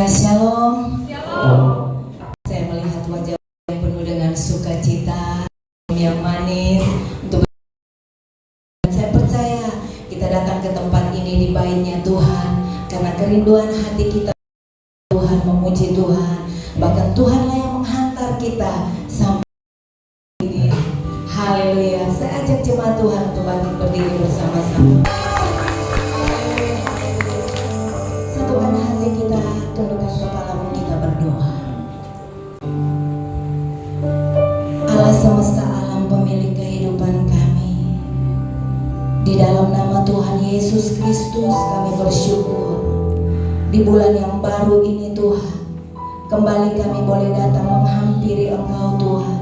Shalom. Saya melihat wajah yang penuh dengan sukacita, yang manis. Untuk saya percaya kita datang ke tempat ini di bait-Nya Tuhan karena kerinduan hati kita Tuhan, memuji Tuhan. Bahkan Tuhanlah yang menghantar kita sampai ini. Haleluya. Saya ajak jemaat Tuhan untuk bangkit berdiri bersama-sama. Satukan hati kita, tundukkan kepalamu, kita berdoa. Allah semesta alam, pemilik kehidupan kami, di dalam nama Tuhan Yesus Kristus kami bersyukur di bulan yang baru ini Tuhan, kembali kami boleh datang menghampiri Engkau Tuhan,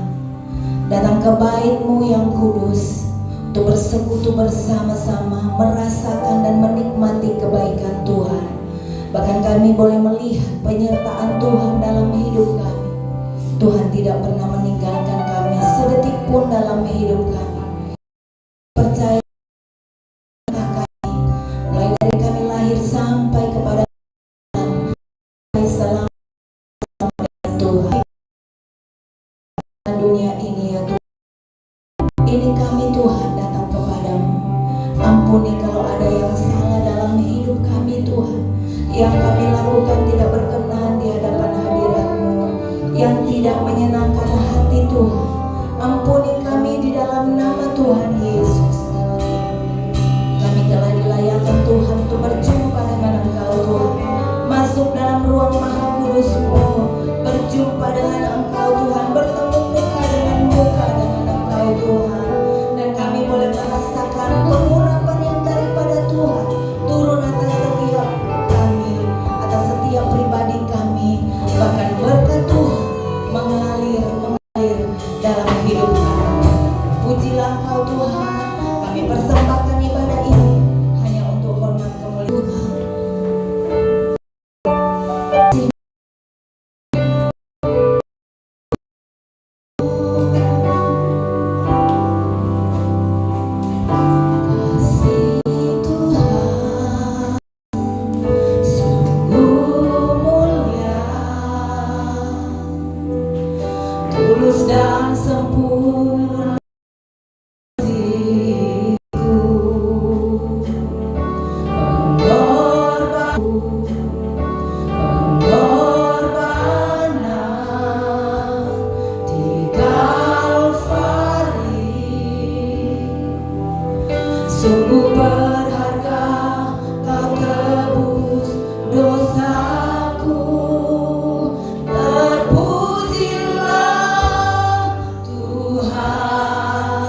datang ke bait-Mu yang kudus untuk bersekutu bersama-sama, merasakan dan menikmati kebaikan Tuhan. Bahkan kami boleh melihat penyertaan Tuhan dalam hidup kami. Tuhan tidak pernah meninggalkan kami sedetik pun dalam hidup kami. Percaya kami, mulai dari kami lahir sampai kepada selamat Tuhan. Dunia ini ya Tuhan, ini kami Tuhan datang kepadamu. Ampuni kalau ada yang salah dalam hidup kami Tuhan, yang kami lakukan tidak berkenan di hadapan hadirat-Mu, yang tidak menyenangkan hati Tuhan. Ampuni kami di dalam nama Tuhan Yesus. Kami telah dilayakkan Tuhan untuk berjumpa dengan Engkau Tuhan, masuk dalam ruang maha kudus-Mu, berjumpa dengan Engkau Tuhan, bertemu muka dengan Engkau Tuhan. Dan kami boleh merasakan pengurapan yang daripada Tuhan turun atas setiap kami, atas setiap pribadi kami. Bahkan berkat Tuhan mengalir dalam hidup kami. Pujilah Engkau Tuhan. Kami persembahkan ibadah ini hanya untuk hormat kemuliaan Tuhan. Tulus dan sempurna pengorbanan di Kalvari, sungguh berharga. Kau tebus dosaku. Terpujilah Tuhan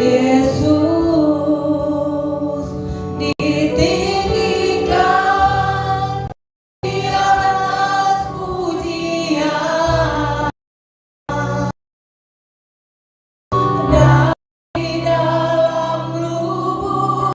Yesus, ditinggikan di atas pujian, dari dalam lubuk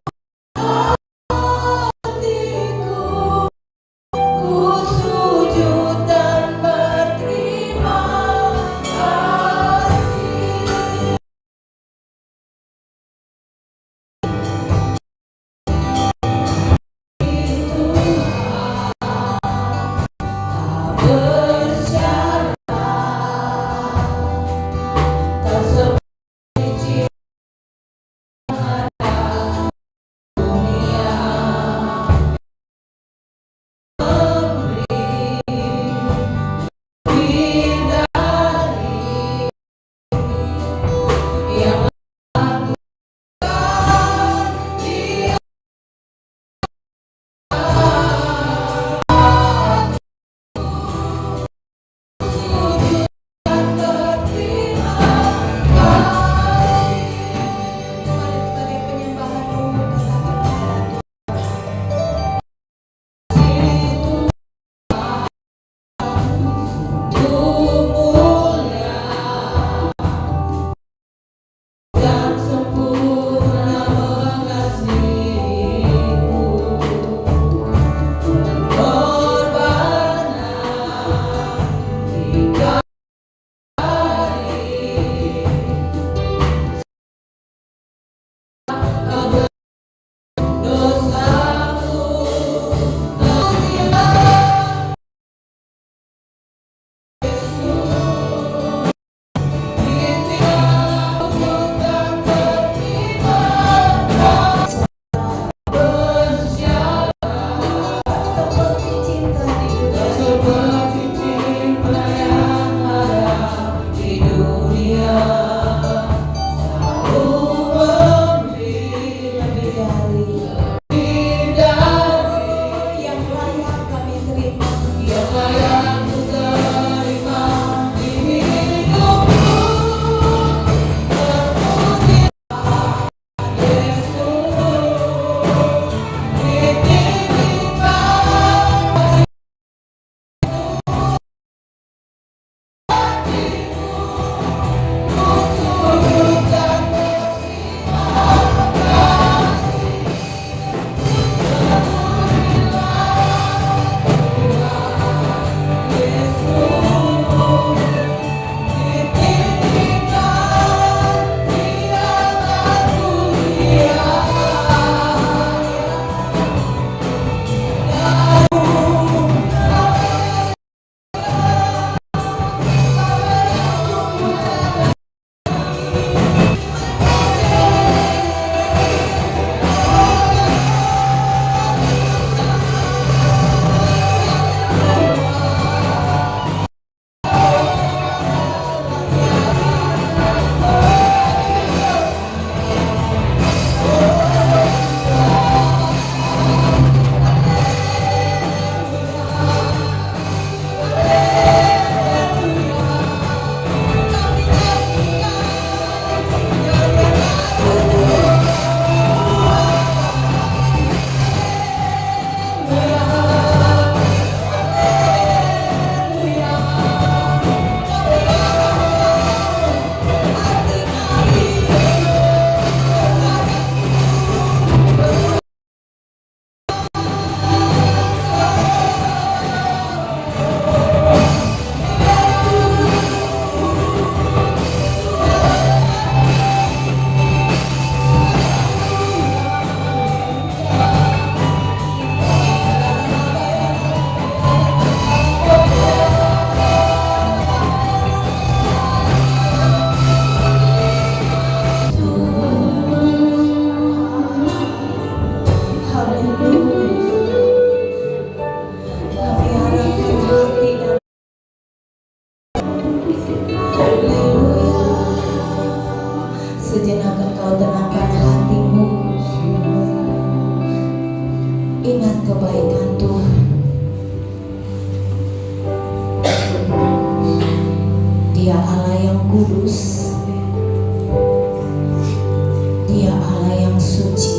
suci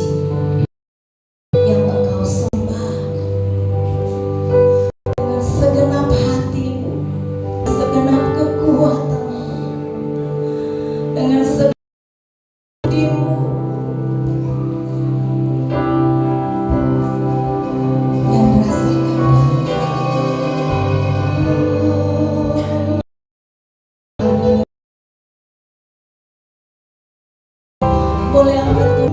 yang engkau sembah dengan segenap hatimu, segenap kekuatanmu, dengan segenap dirimu, dan rasakan boleh angkat tuh.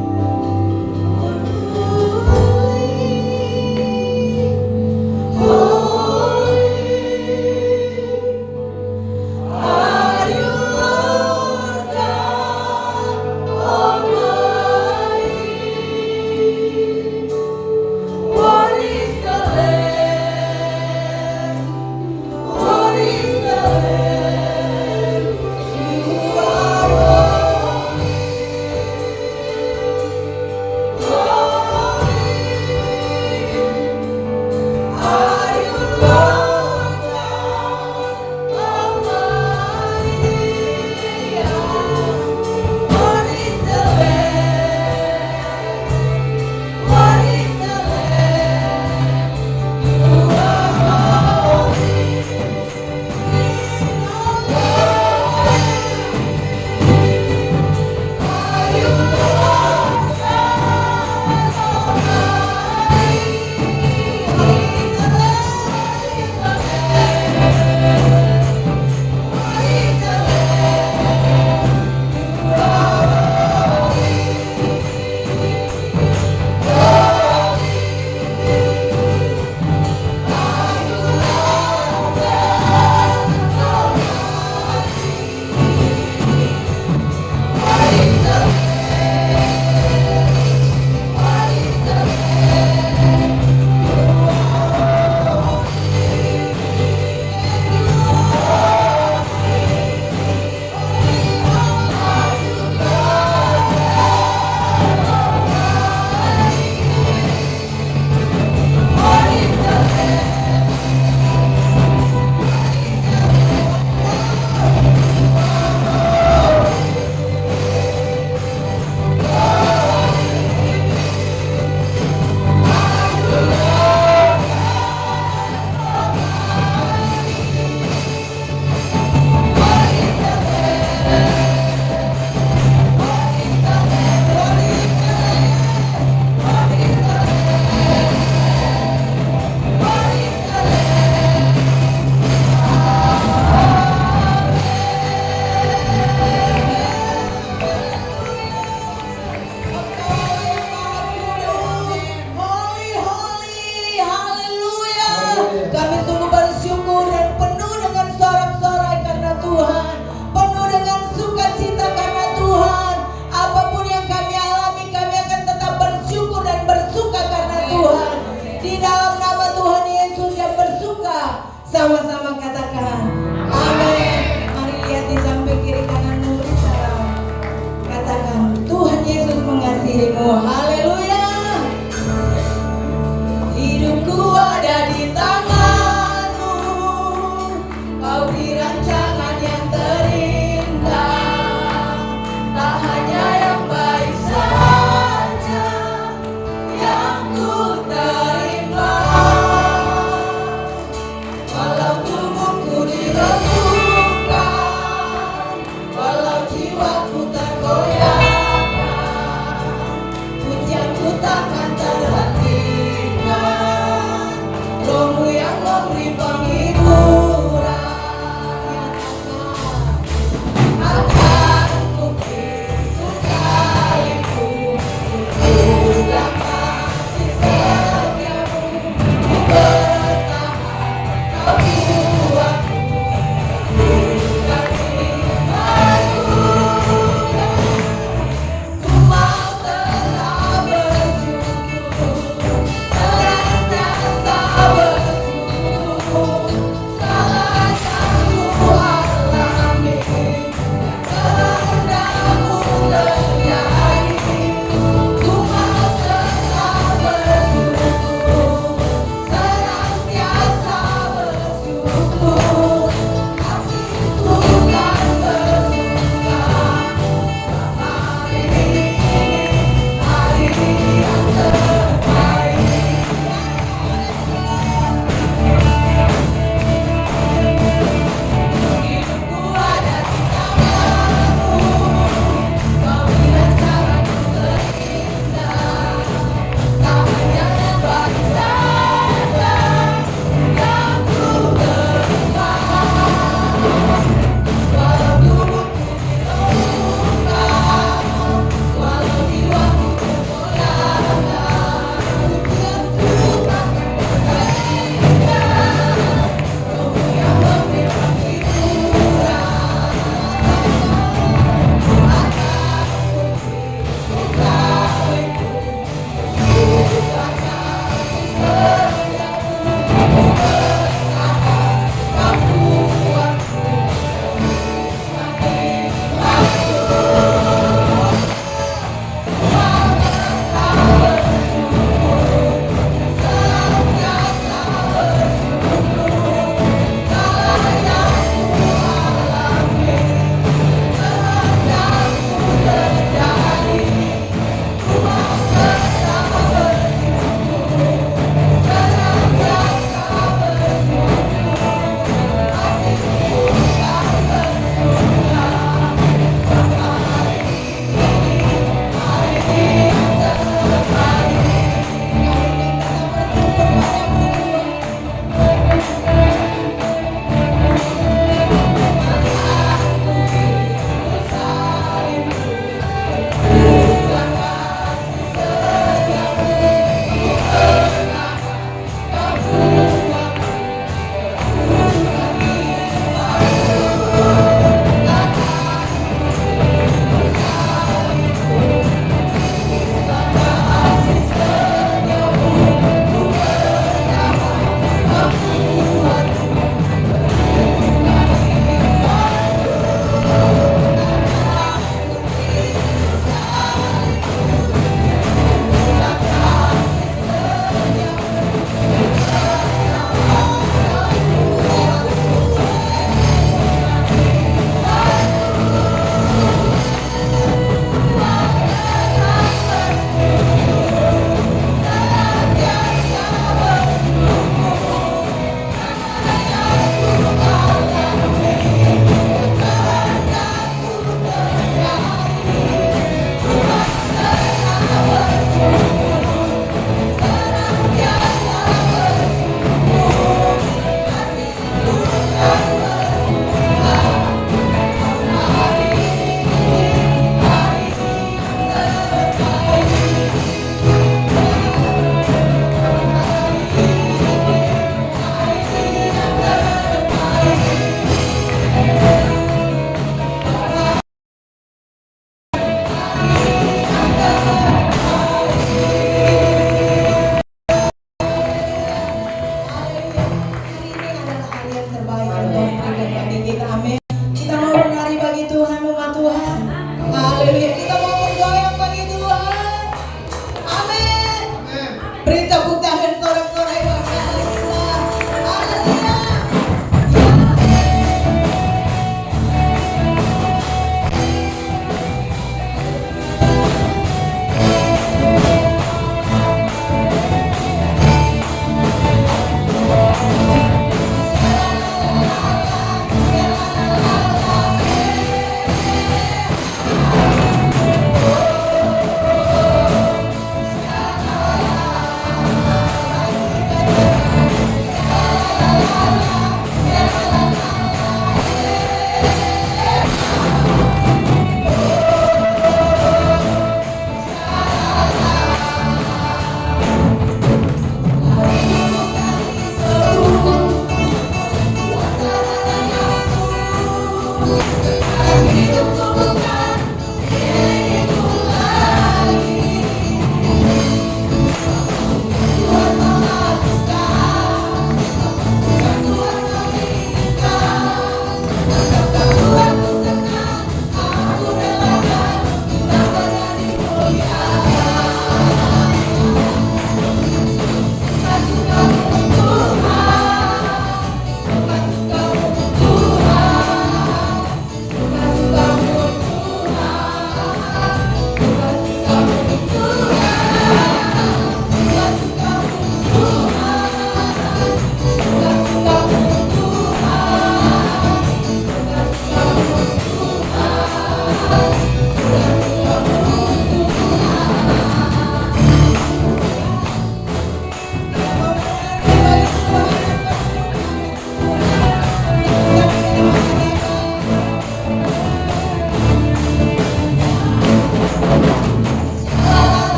Sama-sama katakan amin. Mari lihat di samping kiri kananmu bersama. Katakan Tuhan Yesus mengasihimu. Haleluya. Hidupku ada di tanganmu, kau beri rancangan yang terindah. Tak hanya yang baik saja yang ku terima. Walau tubuhku diremukkan, walau jiwaku tergoyahkan, ku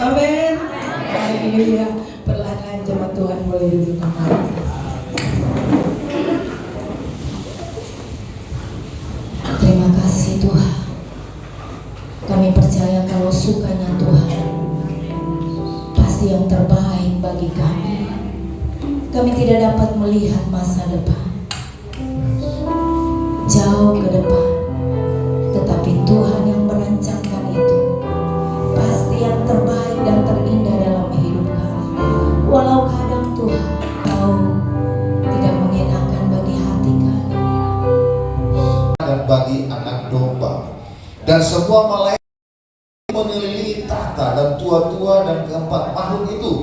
Amin. Haleluya. Perlahan-lahan jemaat Tuhan boleh duduk kembali. Terima kasih Tuhan. Kami percaya kalau sukanya Tuhan pasti yang terbaik bagi kami. Kami tidak dapat melihat masa depan, jauh ke depan, tetapi Tuhan yang merancangkan itu pasti yang terbaik dan terindah dalam hidup kami. Walau kadang Tuhan tahu tidak mengenakan bagi hati kami dan bagi anak domba, dan semua malaikat mengelilingi tahta dan tua-tua dan keempat makhluk itu.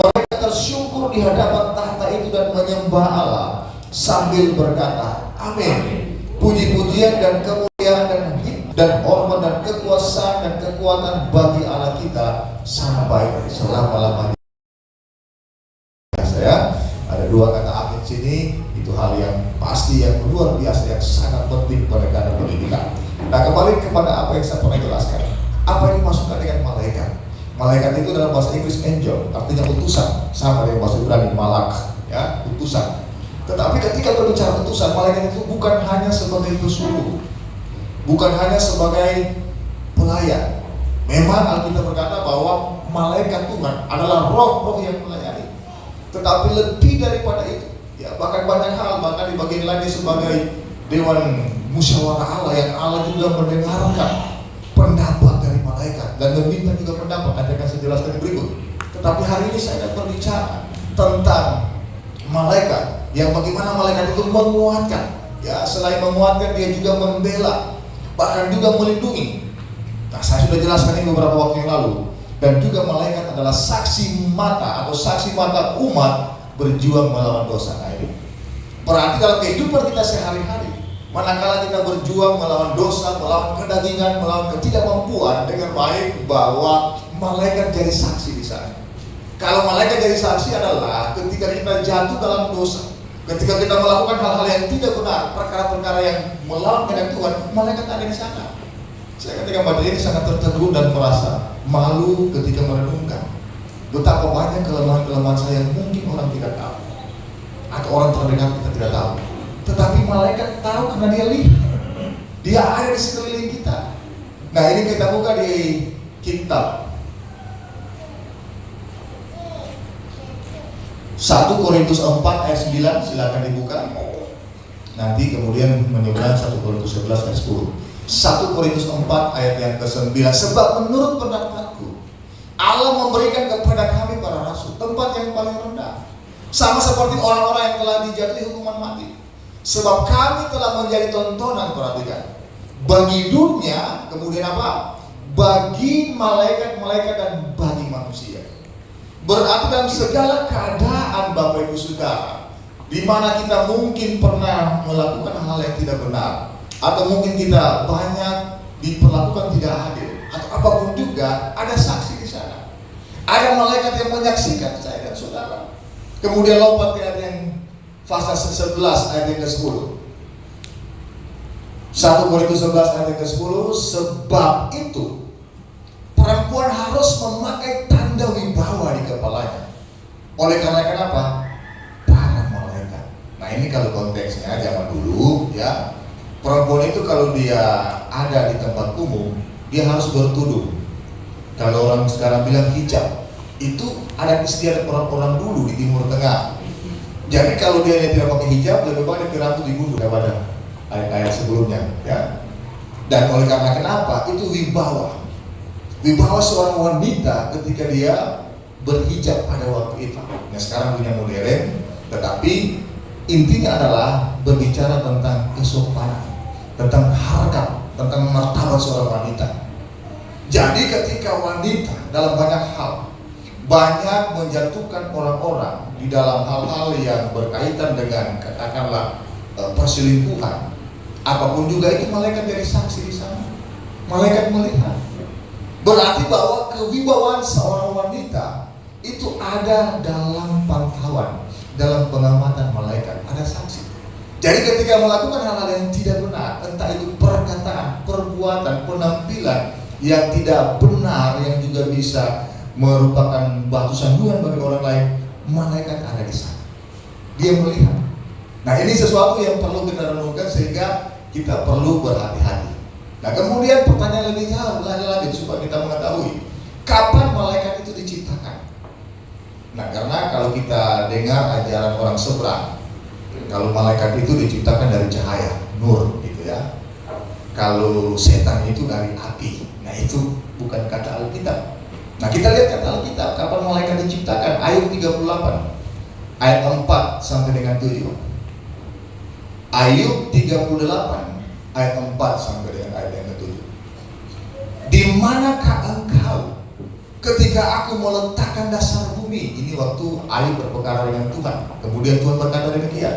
Mereka tersyukur di hadapan tahta itu dan menyembah Allah sambil berkata, Amin. Puji-pujian dan kemuliaan dan hormat dan kekuasaan dan kekuatan bagi Allah kita sampai selama-lamanya. Saya ada dua kata amin sini, itu hal yang pasti, yang luar biasa, yang sangat penting pada karena pendidikan. Nah, kembali kepada apa yang saya pernah jelaskan. Apa yang dimaksudkan dengan malaikat? Malaikat itu dalam bahasa Inggris angel, artinya utusan, sama dengan bahasa Ibrani malak, ya, utusan. Tetapi ketika berbicara utusan, malaikat itu bukan hanya sebagai pesuruh, bukan hanya sebagai pelayan. Memang Alkitab berkata bahwa malaikat Tuhan adalah roh-roh yang melayani. Tetapi lebih daripada itu, ya, bahkan banyak hal, bahkan di bagian lainnya sebagai dewan musyawarah Allah, yang Allah juga mendengarkan pendapat dari malaikat dan meminta juga pendapat. Ada yang saya jelaskan di berikut. Tetapi hari ini saya akan berbicara tentang malaikat, yang bagaimana malaikat itu menguatkan, ya, selain menguatkan dia juga membela, bahkan juga melindungi. Nah, saya sudah jelaskan ini beberapa waktu yang lalu. Dan juga malaikat adalah saksi mata atau saksi mata umat berjuang melawan dosa. Nah, ini berarti dalam kehidupan kita sehari-hari, manakala kita berjuang melawan dosa, melawan kedagingan, melawan ketidakmampuan dengan baik, bahwa malaikat jadi saksi di sana. Kalau malaikat jadi saksi adalah ketika kita jatuh dalam dosa, ketika kita melakukan hal-hal yang tidak benar, perkara-perkara yang melawan kehendak Tuhan, malaikat ada di sana. Saya ketika baca ini sangat tertegun dan merasa malu ketika merenungkan betapa banyak kelemahan-kelemahan saya yang mungkin orang tidak tahu, atau orang terdekat kita tidak tahu. Tetapi malaikat tahu karena dia lihat, dia ada di sekeliling kita. Nah, ini kita buka di kitab 1 Korintus 4 ayat 9, silakan dibuka. Nanti kemudian menyeberang 1 Korintus 11 ayat 10. 1 Korintus 4 ayat yang ke-9. Sebab menurut pendapatku, Allah memberikan kepada kami para rasul tempat yang paling rendah, sama seperti orang-orang yang telah dijatuhi hukuman mati. Sebab kami telah menjadi tontonan, perhatikan, bagi dunia, kemudian apa? Bagi malaikat-malaikat dan bagi manusia. Berarti dalam segala keadaan Bapak Ibu Saudara, di mana kita mungkin pernah melakukan hal yang tidak benar, atau mungkin kita banyak diperlakukan tidak adil, atau apapun juga, ada saksi di sana. Ada malaikat yang menyaksikan saya dan saudara. Kemudian lompat ke ayat yang pasal 11 ayat yang ke-10. 1 Korintus 11 ayat yang ke-10. Sebab itu perempuan harus memakai tanda wibawa di kepalanya. Oleh karena kenapa? Para malaikat. Nah, ini kalau konteksnya zaman dulu, ya, perempuan itu kalau dia ada di tempat umum, dia harus bertudung. Kalau orang sekarang bilang hijab, itu ada istiadat orang-orang dulu di Timur Tengah. Jadi kalau dia tidak pakai hijab, lebih banyak dirambut dibunuh daripada ayat-ayat sebelumnya, ya. Dan oleh karena kenapa? Itu wibawa. Wibawa seorang wanita ketika dia berhijab pada waktu itu. Nah, sekarang dunia modern, tetapi intinya adalah berbicara tentang kesopanan, tentang harkat, tentang martabat seorang wanita. Jadi ketika wanita dalam banyak hal banyak menjatuhkan orang-orang di dalam hal-hal yang berkaitan dengan katakanlah perselingkuhan, apapun juga itu, malaikat jadi saksi di sana. Malaikat melihat. Berarti bahwa kewibawaan seorang wanita itu ada dalam pantauan, dalam pengamatan malaikat, ada saksi. Jadi ketika melakukan hal-hal yang tidak benar, entah itu perkataan, perbuatan, penampilan yang tidak benar, yang juga bisa merupakan batu sandungan bagi orang lain, malaikat ada di sana. Dia melihat. Nah, ini sesuatu yang perlu kita renungkan sehingga kita perlu berhati-hati. Nah, kemudian pertanyaan lebih jauh lagi supaya kita mengetahui kapan malaikat itu diciptakan. Nah, karena kalau kita dengar ajaran orang seberang, kalau malaikat itu diciptakan dari cahaya, nur gitu ya. Kalau setan itu dari api. Nah, itu bukan kata Alkitab. Nah, kita lihat kata Alkitab kapan malaikat diciptakan. Ayub 38 ayat 4 sampai dengan 7. Ayub 38 ayat 4 sampai dengan ayat yang ke-7. Di manakah engkau ketika aku meletakkan dasar bumi? Ini waktu Ayub berperkara dengan Tuhan. Kemudian Tuhan berkata demikian,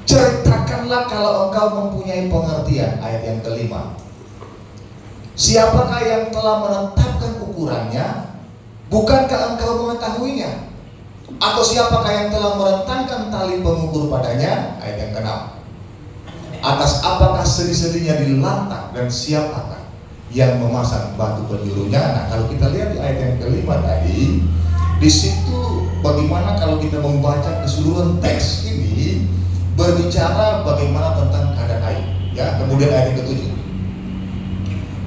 ceritakanlah kalau engkau mempunyai pengertian. Ayat yang kelima, siapakah yang telah menetapkan ukurannya? Bukankah engkau mengetahuinya? Atau siapakah yang telah merentangkan tali pengukur padanya? Ayat yang ke-6, atas apakah seri-serinya dilantak dan siapakah yang memasang batu penjurunya? Nah, kalau kita lihat di ayat yang kelima tadi, di situ bagaimana kalau kita membaca keseluruhan teks ini berbicara bagaimana tentang keadaan Ayub. Ya, kemudian ayat yang ke-7,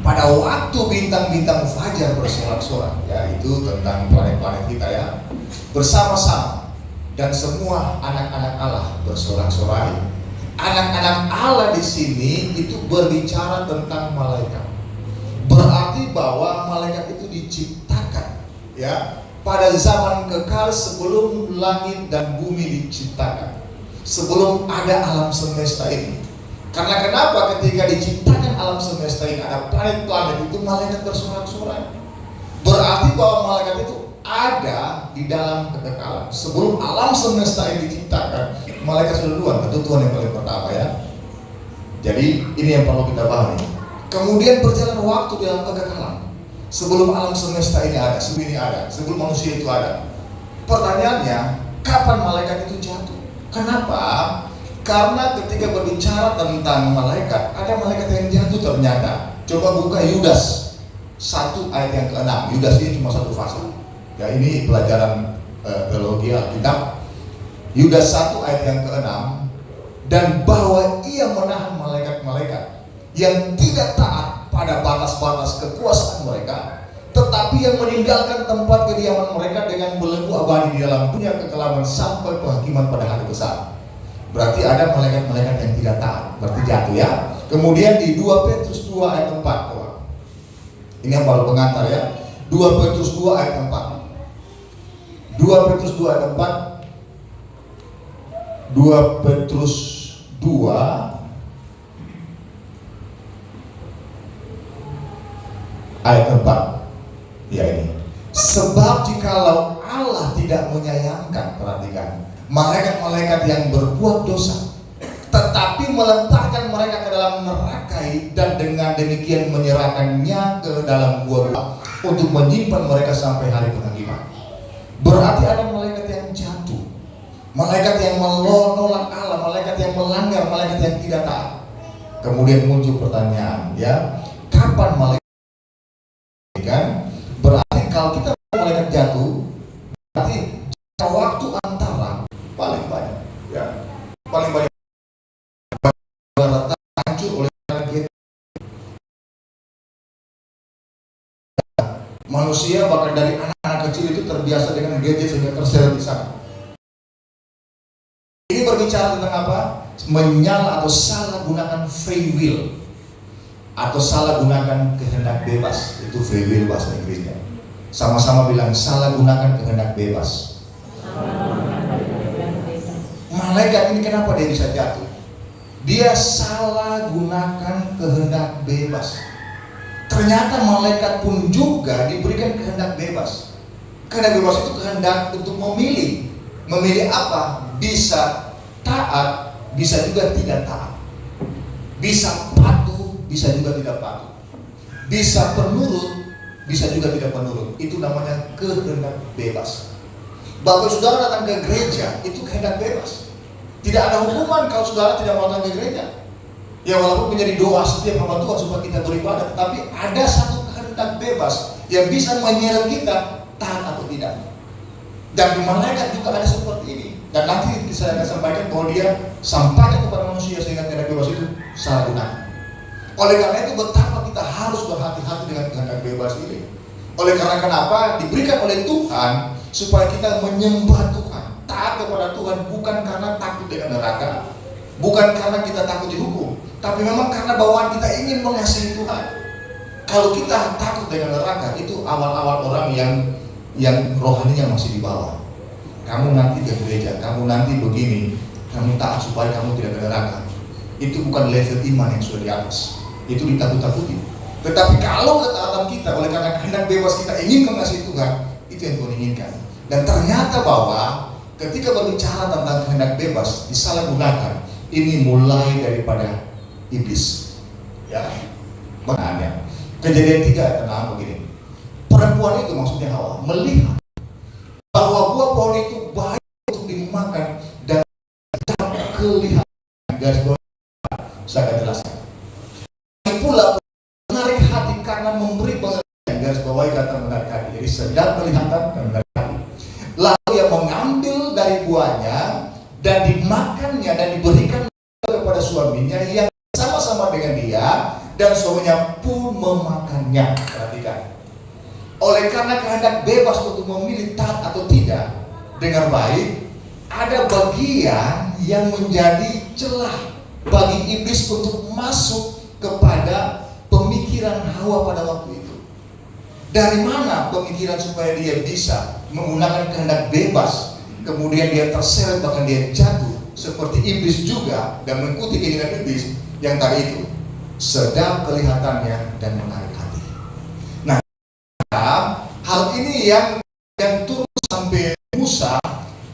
pada waktu bintang-bintang fajar bersorak-sorak, ya itu tentang planet-planet kita ya, bersama-sama, dan semua anak-anak Allah bersorak-sorai. Anak-anak Allah di sini itu berbicara tentang malaikat. Berarti bahwa malaikat itu diciptakan ya pada zaman kekal sebelum langit dan bumi diciptakan, sebelum ada alam semesta ini. Karena kenapa ketika diciptakan alam semesta ini ada planet-planet itu malaikat bersorak-sorai. Berarti bahwa malaikat itu ada di dalam kekekalan. Sebelum alam semesta ini diciptakan, malaikat sudah duluan. Tentu Tuhan yang paling pertama ya. Jadi ini yang perlu kita pahami. Kemudian berjalan waktu di dalam kekekalan. Sebelum alam semesta ini ada, sebelum ini ada, sebelum manusia itu ada. Pertanyaannya, kapan malaikat itu jatuh? Kenapa? Karena ketika berbicara tentang malaikat, ada malaikat yang jatuh ternyata. Coba buka Yudas 1 ayat yang ke-6. Yudas ini cuma satu pasal. Ya, ini pelajaran teologi Alkitab. Yudas 1 ayat yang ke-6, dan bahwa ia menahan malaikat-malaikat yang tidak taat pada batas-batas kekuasaan mereka, tetapi yang meninggalkan tempat kediaman mereka dengan belenggu abadi di dalam dunia kekelaman sampai penghakiman pada hari besar. Berarti ada malaikat-malaikat yang tidak taat, berarti jatuh ya. Kemudian di 2 Petrus 2 ayat 4, ini yang baru pengantar ya. 2 Petrus 2 ayat 4. 2 Petrus 2 ayat 4. 2 Petrus 2 ayat 4. Ya ini. Sebab jikalau Allah tidak menyayangkan, perhatikan, malaikat-malaikat yang berbuat dosa, tetapi meletakkan mereka ke dalam neraka dan dengan demikian menyerahkannya ke dalam gua untuk menyimpan mereka sampai hari penghakiman. Berarti ada malaikat yang jatuh, malaikat yang menolak Allah, malaikat yang melanggar, malaikat yang tidak taat. Kemudian muncul pertanyaan, ya, kapan malaikat? Kan? Berarti kalau kita malaikat jatuh, berarti waktu antara paling banyak, ya, paling banyak hancur oleh gadget. Manusia bahkan dari anak-anak kecil itu terbiasa dengan gadget sehingga terseret di sana. Ini berbicara tentang apa? Menyala atau salah gunakan free will, atau salah gunakan kehendak bebas. Itu free will bahasa Inggrisnya. Sama-sama bilang salah gunakan kehendak bebas. Malaikat ini kenapa dia bisa jatuh? Dia salah gunakan kehendak bebas. Ternyata malaikat pun juga diberikan kehendak bebas. Kehendak bebas itu kehendak untuk memilih. Memilih apa? Bisa taat, bisa juga tidak taat. Bisa patuh, bisa juga tidak patuh. Bisa penurut, bisa juga tidak penurut. Itu namanya kehendak bebas. Bapak saudara datang ke gereja, itu kehendak bebas. Tidak ada hukuman kalau saudara tidak mau datang ke gereja. Ya, walaupun menjadi doa setiap hamba Tuhan supaya kita beribadah, tetapi ada satu kehendak bebas yang bisa menyeret kita taat tidak. Dan di malaikat juga ada seperti ini. Dan nanti saya akan sampaikan bahwa dia sampaikan kepada manusia sehingga kehendak bebas itu salah gunakan. Oleh karena itu betapa kita harus berhati-hati dengan kehendak bebas ini. Oleh karena kenapa? Diberikan oleh Tuhan supaya kita menyembah Tuhan, taat kepada Tuhan, bukan karena takut dengan neraka, bukan karena kita takut dihukum, tapi memang karena bawaan kita ingin mengasihi Tuhan. Kalau kita takut dengan neraka, itu awal-awal orang yang rohaninya masih di bawah. Kamu nanti ke gereja, kamu nanti begini, kamu taat supaya kamu tidak ke neraka. Itu bukan level iman yang sudah di atas. Itu ditakut-takuti. Tetapi kalau ketaatan kita oleh karena kehendak bebas kita ingin mengasihi Tuhan, itu yang Tuhan inginkan. Dan ternyata bahwa ketika berbicara tentang kehendak bebas disalahgunakan, ini mulai daripada iblis. Ya, makanya Kejadian 3 ayat 6 begini. Perempuan itu maksudnya Hawa melihat bahwa buah pohon itu baik untuk dimakan dan kelihatan. Garis bawah saya akan jelaskan. Pula menarik hati karena memberi pengertian. Garis bawahi kata menarik hati. Jadi sedap kelihatan dan menarik hati. Lalu ia mengambil dari buahnya dan dimakannya dan diberikan kepada suaminya yang sama-sama dengan dia, dan suaminya pun memakannya. Perhatikan. Oleh karena kehendak bebas untuk memilih taat atau tidak, dengar baik, ada bagian yang menjadi celah bagi iblis untuk masuk kepada pemikiran Hawa pada waktu itu. Dari mana pemikiran supaya dia bisa menggunakan kehendak bebas, kemudian dia terseret bahkan dia jatuh seperti iblis juga dan mengikuti keinginan iblis yang tadi itu, sedap kelihatannya dan menarik hati. Nah, hal ini yang turun sampai Musa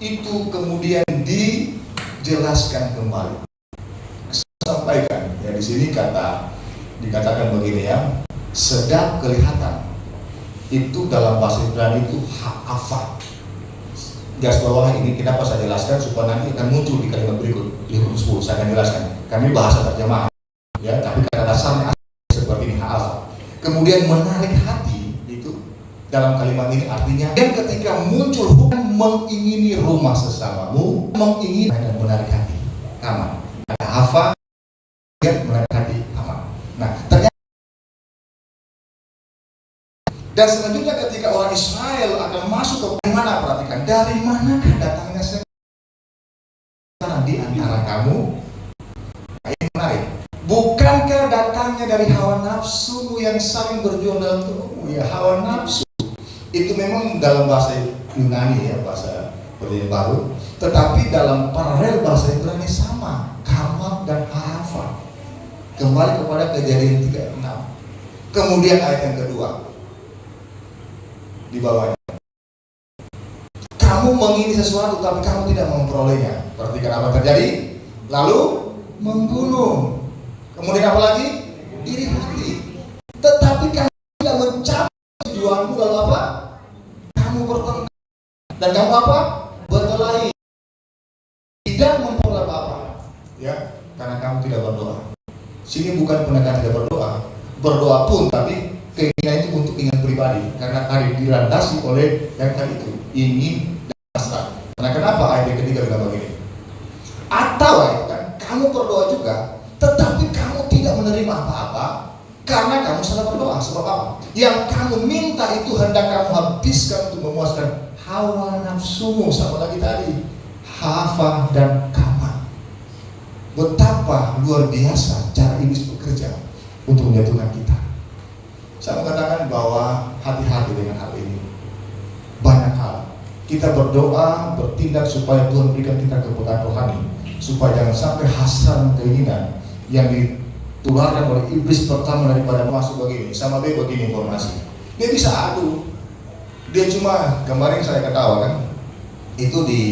itu kemudian dijelaskan kembali. Saya sampaikan ya, di sini dikatakan begini ya, sedap kelihatan itu dalam bahasa Ibrani itu ha'afa. Garis bawah ini kenapa saya jelaskan supaya nanti akan muncul di kalimat berikut di huruf 10 saya akan jelaskan. Kami bahasa terjemahan ya, tapi kata dasarnya seperti ini ha'afa. Kemudian menarik hati itu dalam kalimat ini artinya, dan ketika muncul hukum mengingini rumah sesamamu, mengingini dan menarik hati, aman. Ada hafa dan menarik hati, aman. Nah, ternyata dan selanjutnya ketika orang Israel akan masuk ke mana, perhatikan, dari manakah datangnya sekarang di antara kamu? Nah, ini menarik. Bukankah datangnya dari hawa nafsu yang saling berjuang dalam tubuhmu? Ya, hawa nafsu itu memang dalam bahasa Yunani ya, bahasa Perjanjian Baru, tetapi dalam paralel bahasa Ibrani sama, kamak dan hafa. Kembali kepada Kejadian 3:6. Kemudian ayat yang kedua di bawahnya, kamu mengingini sesuatu tapi kamu tidak memperolehnya. Perhatikan apa terjadi, lalu membunuh. Kemudian apa lagi? Iri hati. Tetapi kamu tidak mencapai tujuanmu, lalu apa? Kamu bertengkar dan kamu apa? Berkelahi. Tidak memperoleh apa-apa. Ya, karena kamu tidak berdoa. Sini bukan penekan tidak berdoa. Berdoa pun tapi keinginan itu untuk ingin pribadi, karena tadi dilandasi oleh yang tadi itu ingin dasar. Karena kenapa ayat yang ketiga bilang begini? Atau itu kan kamu berdoa juga, tetapi kamu tidak menerima apa-apa karena kamu salah berdoa. Sebab apa? Yang kamu minta itu hendak kamu habiskan untuk memuaskan hawa nafsumu. Sama lagi tadi, hafa dan kama. Betapa luar biasa cara iblis bekerja untuk menjatuhkan kita. Saya mengatakan bahwa hati-hati dengan hal ini. Banyak hal. Kita berdoa, bertindak supaya Tuhan berikan kita kepekaan rohani, supaya jangan sampai hasrat keinginan yang ditularkan oleh iblis pertama daripada masuk begini, sama B begini informasi. Dia bisa adu. Dia cuma kemarin saya ketawa kan, itu di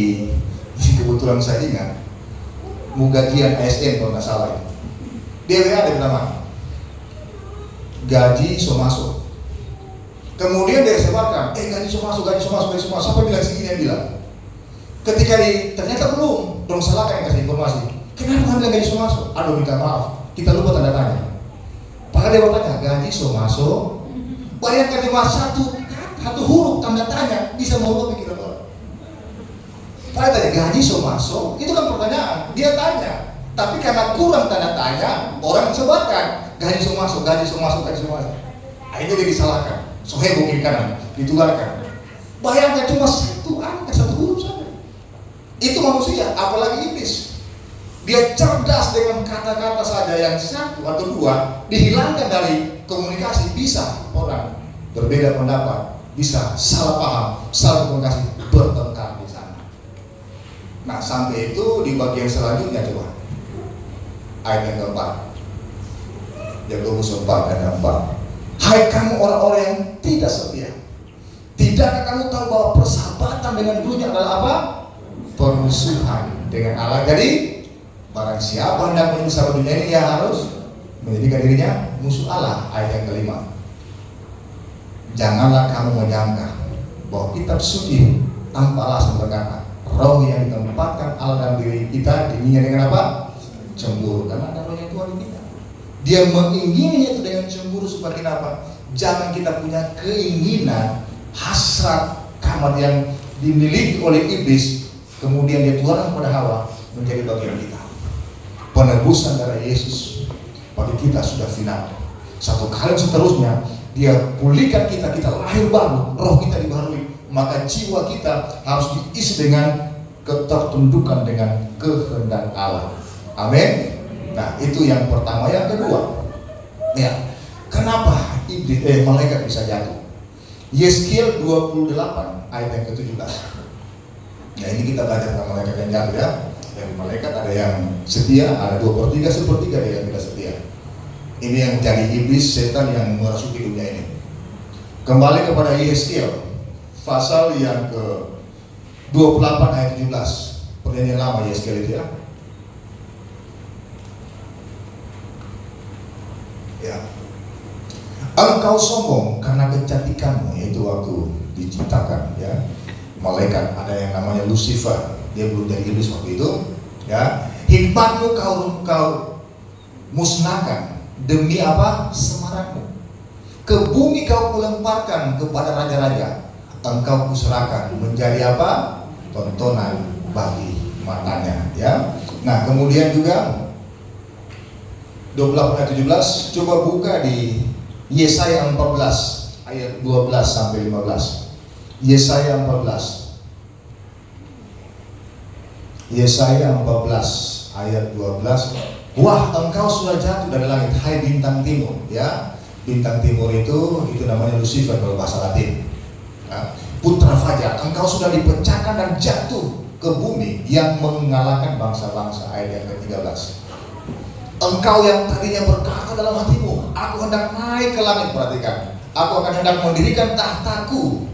kebetulan saya ingat mugajian ASN kalau nggak salah. DWA ada nama gaji so masuk. Kemudian dia sebarkan, gaji so masuk. Sampai bilang segini yang bilang. Ketika ternyata belum salahkan yang kasih informasi. Kenapa kamu bilang gaji so masuk? Aduh minta maaf, kita lupa tanda tanya. Padahal dia bertanya, gaji so masuk. Bayangkan cuma satu huruf tanda tanya bisa tanya gaji so masuk, itu kan pertanyaan. Dia tanya, tapi karena kurang tanda tanya, orang sebarkan gaji so masuk, gaji so masuk, gaji so masuk. Akhirnya dia disalahkan, so heboh kiri kanan, ditularkan. Bayangkan cuma satu angka, satu huruf saja. Itu manusia, apalagi iblis. Dia cerdas dengan kata-kata saja yang satu atau dua, dihilangkan dari komunikasi, bisa orang berbeda pendapat, bisa salah paham, salah komunikasi, bertengkar di sana. Nah, sampai itu di bagian selanjutnya coba. Ayat yang keempat. Yakobus 4 ayat 4. Hai kamu orang-orang yang tidak setia, tidakkah kamu tahu bahwa persahabatan dengan dunia adalah apa? Permusuhan dengan Allah. Jadi barang siapa hendak menyusahkan dunia ini, ia harus menjadikan dirinya musuh Allah. Ayat yang kelima. Janganlah kamu menyangka bahwa kitab suci tanpa alasan berkata, roh yang ditempatkan Allah dalam diri kita dinginnya dengan apa? Cemburu. Karena ada roh yang Tuhan di kita. Dia mengingininya itu dengan cemburu supaya kenapa? Jangan kita punya keinginan, hasrat, kamat yang dimiliki oleh iblis, kemudian dia tularkan pada Hawa menjadi bagian kita. Penebusan darah Yesus bagi kita sudah final. Satu kali seterusnya dia pulihkan kita, kita lahir baru, roh kita dibaharui, maka jiwa kita harus diisi dengan ketertundukan dengan kehendak Allah. Amin. Nah, itu yang pertama. Yang kedua, ya, kenapa malaikat bisa jatuh? Yeskiel 28 ayat yang ke-17. Nah, ini kita belajar tentang malaikat yang jatuh ya. Dari malaikat ada yang setia, ada 2/3 sepertiga dia yang tidak setia. Ini yang jadi iblis, setan yang merasuki dunia ini. Kembali kepada Yeskiel pasal yang ke-28 ayat 17. Perjanjian lama Yeskiel itu ya. Ya. Engkau sombong karena kecantikanmu, yaitu waktu diciptakan ya. Malaikat ada yang namanya Lucifer, dia belum jadi iblis waktu itu ya. Hikmatmu kau musnahkan demi apa? Semarakmu. Ke bumi kau kulemparkan kepada raja-raja, engkau kuserahkan menjadi apa? Tontonan bagi matanya ya. Nah, kemudian juga 28 ayat 17, coba buka di Yesaya 14 ayat 12 sampai 15. Yesaya 14. Yesaya 14 ayat 12. Wah, engkau sudah jatuh dari langit, hai bintang timur ya. Bintang timur itu namanya Lucifer kalau bahasa Latin ya. Putra fajar, engkau sudah dipecahkan dan jatuh ke bumi yang mengalahkan bangsa-bangsa. Ayat yang ke-13. Engkau yang tadinya berkata dalam hatimu, aku hendak naik ke langit, perhatikan. Aku akan hendak mendirikan tahtaku,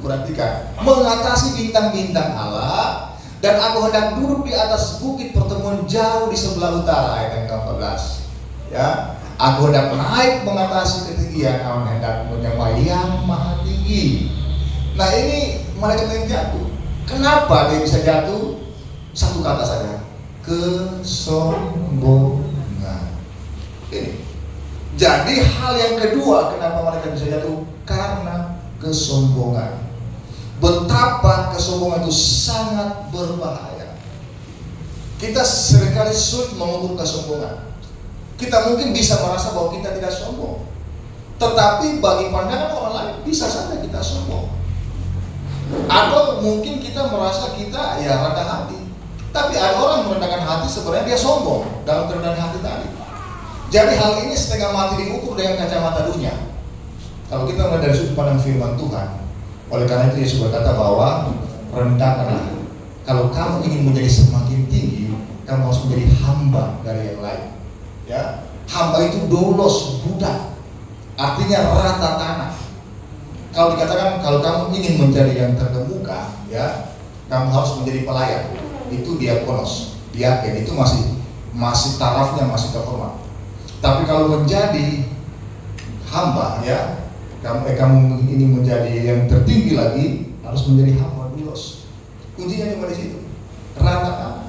perhatikan, mengatasi bintang-bintang Allah, dan aku hendak duduk di atas bukit pertemuan jauh di sebelah utara. Ayat yang ke-14 ya. Aku hendak naik mengatasi ketinggian, aku hendak menyamai yang maha tinggi. Nah, ini malaikat yang jatuh. Kenapa dia bisa jatuh? Satu kata saja, kesombongan. Ini. Jadi hal yang kedua kenapa malaikat bisa jatuh? Karena kesombongan. Betapa kesombongan itu sangat berbahaya. Kita seringkali sulit mengukur kesombongan. Kita mungkin bisa merasa bahwa kita tidak sombong, tetapi bagi pandangan orang lain bisa saja kita sombong. Atau mungkin kita merasa kita ya rendah hati, tapi ada orang merendahkan hati sebenarnya dia sombong dalam kerendahan hati tadi. Jadi hal ini setengah mati diukur dengan kacamata dunia. Kalau kita melihat dari sudut pandang firman Tuhan, oleh karena itu Yesus berkata bahwa rendahkanlah. Kalau kamu ingin menjadi semakin tinggi, kamu harus menjadi hamba dari yang lain. Ya, hamba itu dolos, budak, artinya rata tanah. Kalau dikatakan kalau kamu ingin menjadi yang terkemuka, ya, kamu harus menjadi pelayan. Itu diakonos, diaken, itu masih tarafnya masih terhormat. Tapi kalau menjadi hamba, ya, kamu ini menjadi yang tertinggi lagi, harus menjadi hamba dulos. Kuncinya cuma di situ, rata.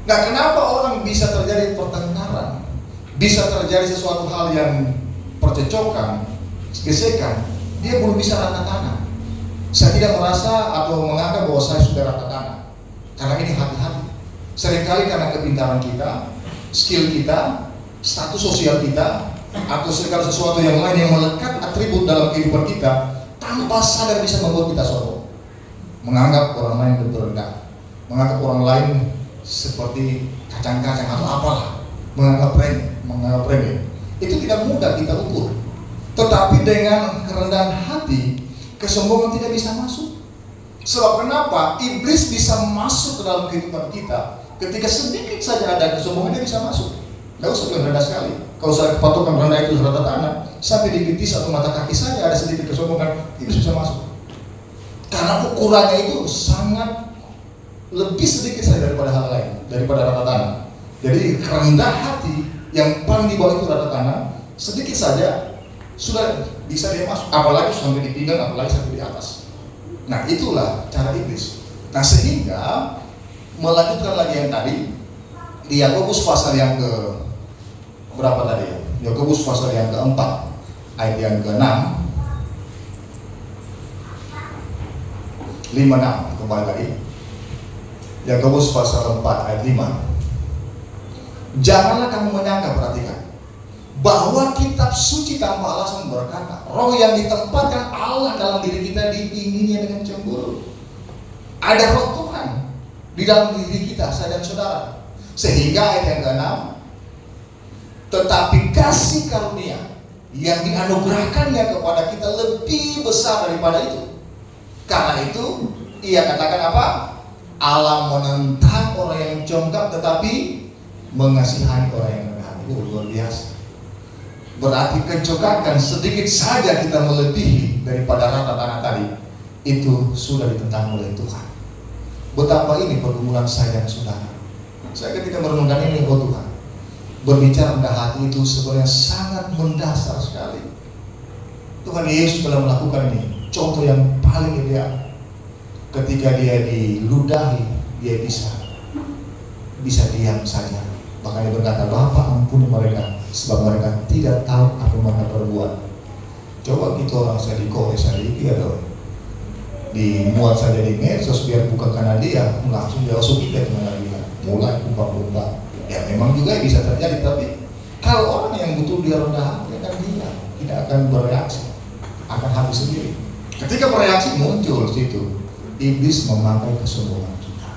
Nah, kenapa orang bisa terjadi pertengkaran, bisa terjadi sesuatu hal yang percecokan, gesekan? Dia belum bisa rata tanah. Saya tidak merasa atau menganggap bahwa saya sudah rata tanah. Karena ini hati-hati. Seringkali karena kepintaran kita, skill kita, status sosial kita, atau segala sesuatu yang lain yang melekat atribut dalam kehidupan kita, tanpa sadar bisa membuat kita sombong, menganggap orang lain lebih rendah, menganggap orang lain seperti kacang-kacang atau apalah, menganggap remeh. Itu tidak mudah kita ukur. Tetapi dengan kerendahan hati, kesombongan tidak bisa masuk. Sebab kenapa? Iblis bisa masuk ke dalam kehidupan kita ketika sedikit saja ada kesombongan, dia bisa masuk. Tidak usah bilang rendah sekali. Kalau saya kepatokan rendah itu rata tanah, sampai di betis atau mata kaki saya ada sedikit kesombongan, iblis bisa masuk. Karena ukurannya itu sangat lebih sedikit saja daripada hal lain, daripada rata tanah. Jadi rendah hati yang paling di bawah itu rata tanah, sedikit saja sudah bisa dia masuk. Apalagi sampai di pinggang, apalagi sampai di atas. Nah itulah cara iblis. Nah sehingga melanjutkan lagi yang tadi di Yakobus pasal yang ke berapa tadi ya? Yakobus pasal yang keempat ayat yang ke-6, 5-6 kembali lagi. Yakobus pasal 4 ayat 5. Janganlah kamu menyangka, perhatikan, bahwa kitab suci tanpa alasan berkata, roh yang ditempatkan Allah dalam diri kita diinginnya dengan cemburu. Ada roh Tuhan di dalam diri kita, saya dan saudara. Sehingga ayat yang ke-6, tetapi kasih karunia yang dianugerahkannya kepada kita lebih besar daripada itu. Karena itu ia katakan apa? Allah menentang orang yang congkak tetapi mengasihani orang yang rendah hati. Luar biasa. Berarti kecokakan sedikit saja kita melebihi daripada rata tanah tadi, itu sudah ditentang oleh Tuhan. Betapa ini pergumulan saya dan saudara. Saya ketika merenungkan ini, oh Tuhan, berbicara rendah hati itu sebenarnya sangat mendasar sekali. Tuhan Yesus telah melakukan ini. Contoh yang paling ideal. Ketika dia diludahi, dia bisa diam saja. Bahkan dia berkata, Bapa ampuni mereka, sebab mereka tidak tahu apa yang mereka perbuat. Coba kita orang saya dikores hari ini atau dimuat saja di medsos biar bukan karena dia, langsung dia langsung kita dengan dia. Mulai umpat-umpat. Ya memang juga bisa terjadi, tapi kalau orang yang betul dia rendah hati akan dia tidak akan bereaksi, akan habis sendiri. Ketika bereaksi muncul situ iblis memakai kesombongan kita.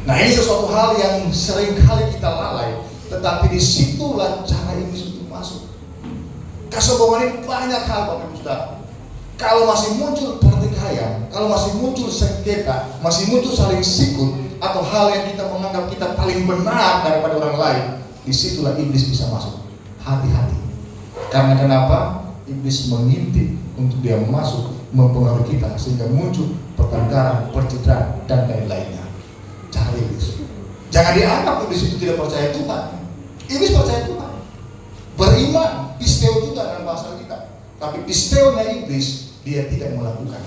Nah ini sesuatu hal yang sering kali kita lalai, tetapi disitulah cara iblis untuk masuk. Kesombongan ini banyak hal Bapak Ibu Saudara. Kalau masih muncul pertikaian, kalau masih muncul sengketa, masih muncul saling sikut, atau hal yang kita menganggap kita paling benar daripada orang lain, disitulah iblis bisa masuk. Hati-hati. Karena kenapa? Iblis mengintip untuk dia masuk, mempengaruhi kita, sehingga muncul pertengkaran, percitraan, dan lain-lainnya. Cara iblis. Jangan dianggap iblis itu tidak percaya Tuhan. Iblis percaya Tuhan. Beriman, pisteo juga dalam bahasa kita. Tapi pisteonya iblis, dia tidak melakukan.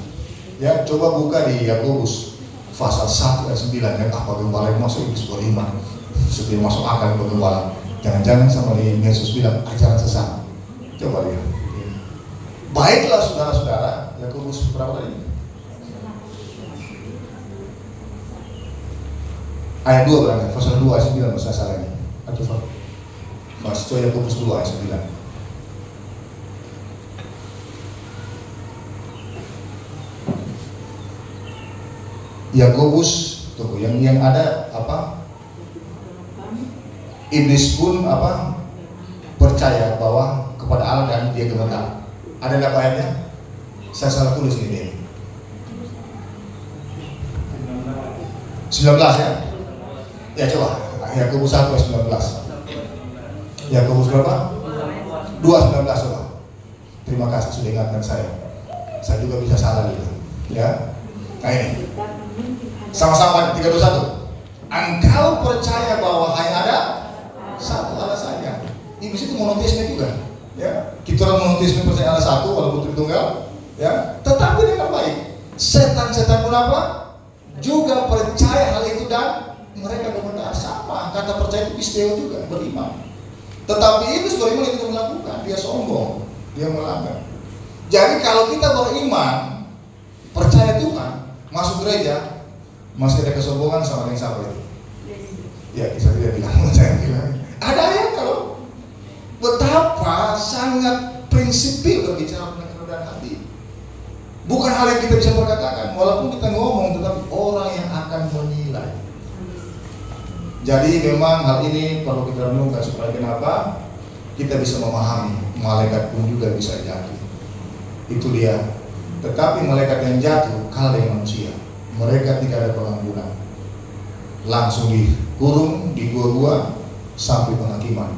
Ya, coba buka di Yakobus pasal 1 ayat 9 ya, apa gembala yang masuk iblis beriman supaya masuk akal gembala. Jangan-jangan sama di Yesus bilang ajaran sesat. Coba lihat. Baiklah saudara-saudara, Yakobus berapa tadi? Ayat 2 berarti, pasal 2 ayat 9 bahasa salah ini. Atau pasal Yakobus 2 ayat 9. Yakobus tuh yang ada apa? Iblis pun apa? Percaya bahwa kepada Allah dan dia gemetar. Ada nggak ayatnya? Saya salah tulis ini. 19 ya? Ya coba. Yakobus 1 ayat 19. Yakobus berapa? 2:19 coba. Terima kasih sudah ingatkan saya. Saya juga bisa salah gitu. Ya. Nah ini. Sama-sama 321. Engkau percaya bahwa hanya ada satu Allah saja. Iblis itu monoteisme juga. Ya, kita orang monoteisme percaya Allah satu walaupun Tritunggal. Ya, tetapi dengan baik. Setan-setan pun apa? Juga percaya hal itu dan mereka benar sama. Kata percaya itu pisteo juga, beriman. Tetapi iblis beriman itu melakukan, dia sombong, dia melanggar. Jadi kalau kita beriman, percaya Tuhan, masuk gereja, Masih ada kesombongan sama yang siapa itu? Ya, saya tidak bilang, saya bilang. Ada ya kalau betapa sangat prinsipil berbicara tentang kerendahan hati. Bukan hal yang kita bisa perkatakan, walaupun kita ngomong, tetapi orang yang akan menilai. Jadi memang hal ini perlu kita renungkan supaya kenapa kita bisa memahami. Malaikat pun juga bisa jatuh. Itu dia. Tetapi malaikat yang jatuh kalah dengan manusia. Mereka tidak ada pengampunan, langsung dikurung di gua-gua sampai penghakiman.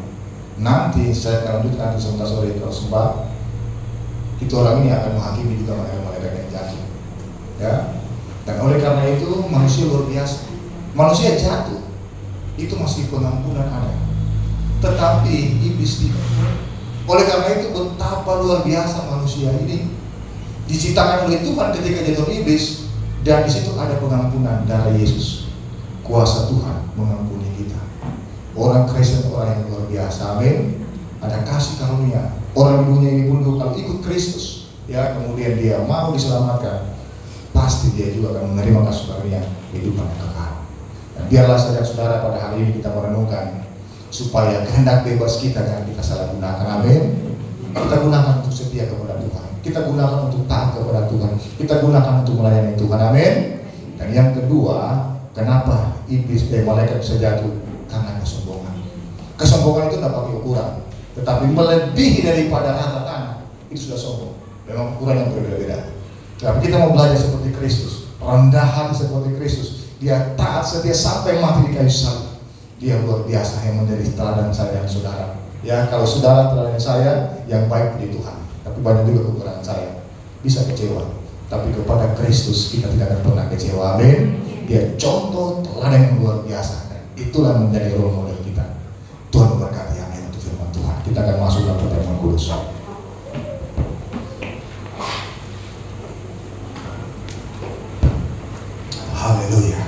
Nanti saya akan lanjutkan nanti sebentar sore kalau sempat. Itu orang ini akan menghakimi juga malaikat yang jatuh. Ya. Dan oleh karena itu manusia luar biasa. Manusia jatuh itu masih pengampunan ada, tetapi iblis tidak. Oleh karena itu betapa luar biasa manusia ini diciptakan oleh Tuhan ketika jatuh iblis. Dan di situ ada pengampunan darah Yesus, kuasa Tuhan mengampuni kita. Orang Kristen orang yang luar biasa, amin. Ada kasih karunia. Orang di dunia ini pun kalau ikut Kristus, ya kemudian dia mau diselamatkan, pasti dia juga akan menerima kasih karunia kehidupan yang kekal. Dan biarlah saudara-saudara pada hari ini kita merenungkan supaya kehendak bebas kita jangan kita salah gunakan, amin. Kita gunakan untuk setia kepada Tuhan. Kita gunakan untuk taat kepada Tuhan. Kita gunakan untuk melayani Tuhan, amin. Dan yang kedua, kenapa iblis dan malaikat bisa jatuh? Karena kesombongan. Kesombongan itu tidak pakai ukuran, tetapi melebihi daripada rata tanah itu sudah sombong. Memang ukuran yang berbeda-beda. Tapi kita mau belajar seperti Kristus, rendah hati seperti Kristus. Dia taat setia sampai mati di kayu salib. Dia luar biasa yang menjadi teladan saya dan saudara. Ya, kalau saudara teladan saya yang baik di Tuhan, tapi banyak juga kekurangan saya, bisa kecewa. Tapi kepada Kristus kita tidak akan pernah kecewa, amin. Dia contoh teladan yang luar biasa, dan itulah menjadi role model kita. Tuhan memberkati, amin. Untuk firman Tuhan, kita akan masuk dalam pertemuan kudus. Haleluya.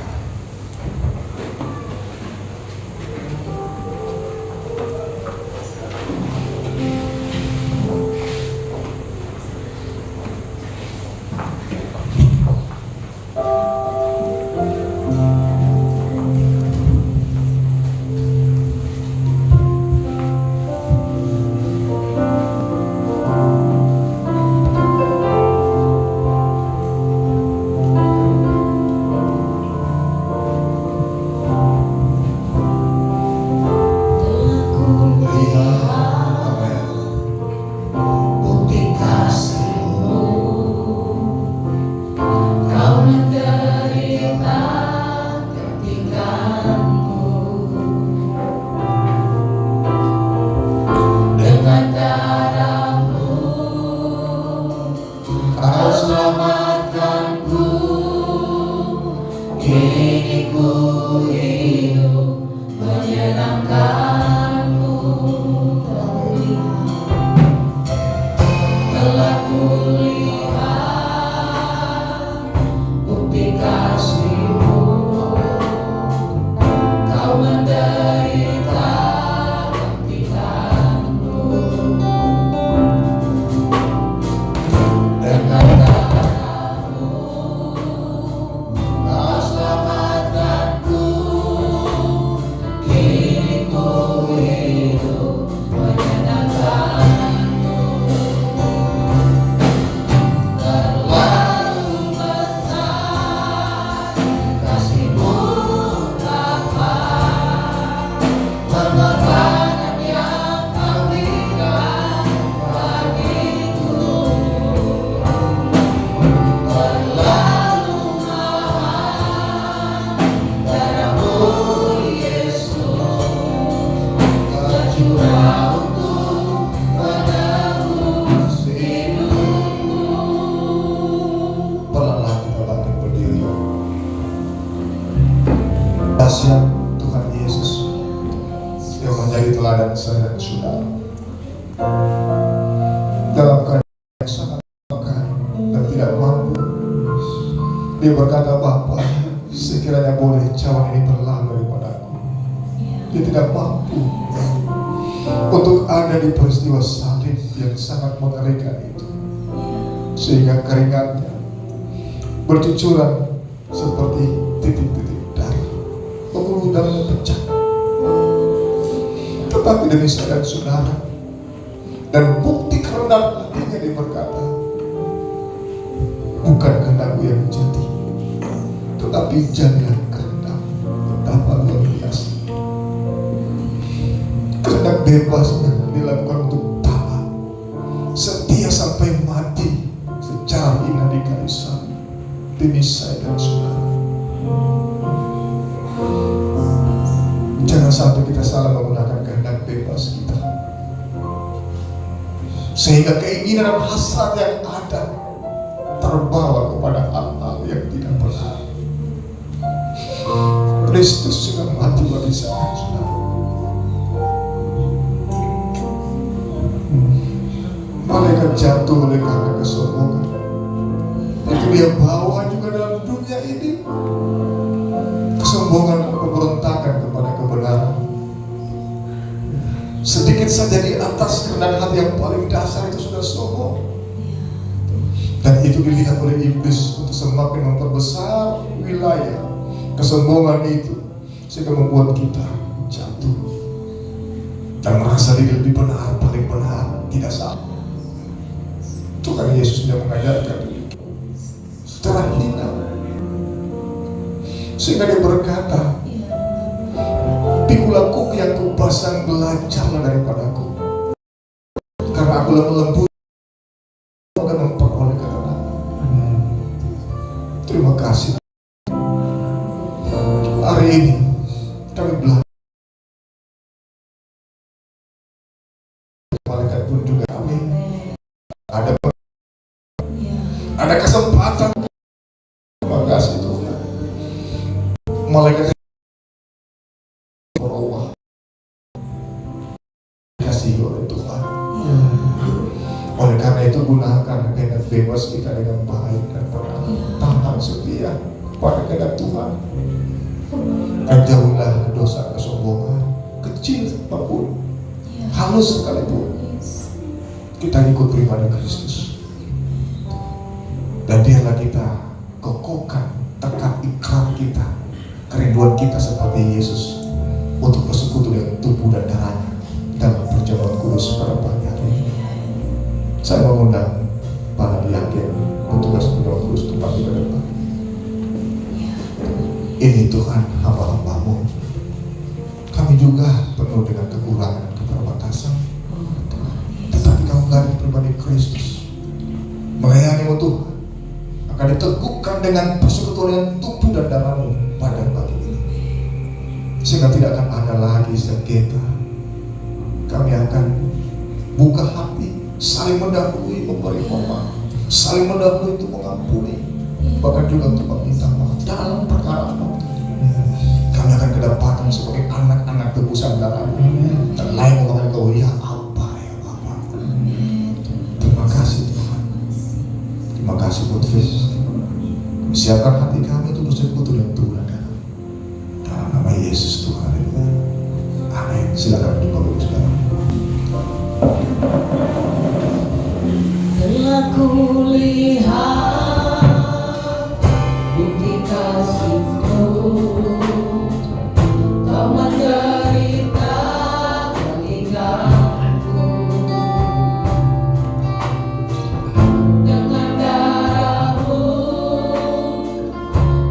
Dahsyat Tuhan Yesus yang menjadi teladan saya dan saudara dalam keadaan yang sangat peka dan tidak mampu. Dia berkata, Bapa, sekiranya boleh cawan ini berlalu daripadaku. Dia tidak mampu untuk ada di peristiwa salib yang sangat mengerikan itu, sehingga keringatnya bercucuran seperti titik-titik darah, pembuluh darahnya pecah. Tetapi demi saya dan saudara, dan bukti kerendahan hatinya dia berkata, bukan kehendakku yang jadi, tetapi jadilah kehendak. Betapa luar biasa kehendak bebas yang dilakukan untuk taat, setia sampai mati secara indah di kayu salib demi saya dan saudara. Jangan sampai kita salah menggunakan kehendak bebas kita, sehingga keinginan dan hasrat yang ada terbawa kepada hal-hal yang tidak benar. Kristus sudah mati bagi saya, saudara. Malaikat jatuh oleh karena kesombongan. Itu dia bawa juga dalam dunia ini. Kesombongan, pemberontakan kepada kebenaran. Sedikit saja di atas kerendahan hati yang paling dasar itu sudah sombong. Dan itu dilihat oleh iblis untuk semakin memperbesar wilayah kesombongan itu, sehingga membuat kita jatuh dan merasa diri lebih benar, paling benar, tidak salah. Tuhan Yesus sudah mengajarkan secara hina, sehingga dia berkata, pikulah kuk yang kupasang, belajarlah daripadaku, karena aku lemah lembut akan memperoleh ketenangan. Terima kasih. Hari ini kami belajar, malaikat pun juga kami ada kesempatan. Terima kasih Tuhan. Malaikat berubah kasih oleh Tuhan. Oleh karena itu gunakan kehendak bebas kita dengan baik dan benar. Tahan setia pada kehendak Tuhan. Dan jauhilah dosa kesombongan, kecil apapun, halus sekalipun. Kita ikut pribadi Kristus, dan biarlah kita kokohkan tekad ikrar kita, kerinduan kita seperti Yesus untuk bersekutu dengan tubuh dan darahnya dalam perjamuan kudus pada pagi hari ini. Saya mengundang para diaken petugas perjamuan kudus untuk maju ke depan. Ini Tuhan, hamba-hamba-Mu. Kami juga penuh dengan kekurangan dan keterbatasan, tetapi kami lari pribadi Kristus melayani-Mu Tuhan, akan diteguhkan dengan persekutuan dengan tubuh dan darah-Mu pada pagi ini, sehingga tidak akan ada lagi sengketa. Kami akan buka hati, saling mendahului memberi hormat, saling mendahului untuk mengampuni, bahkan juga untuk meminta maaf dalam perkara apapun. Kami akan kedapatan sebagai anak-anak tebusan darah-Mu, dan lain mengenai Kau, ya Abba, ya Bapa. Terima kasih Tuhan. Terima kasih buat firman. Siapkan hati kami untuk bersekutu dengan Tuhan dalam nama Yesus Tuhan. Amin. Silakan dibawa sekarang. Telah kulihat bukti kasih-Mu, Kau menderita meninggalku. Dengan darah-Mu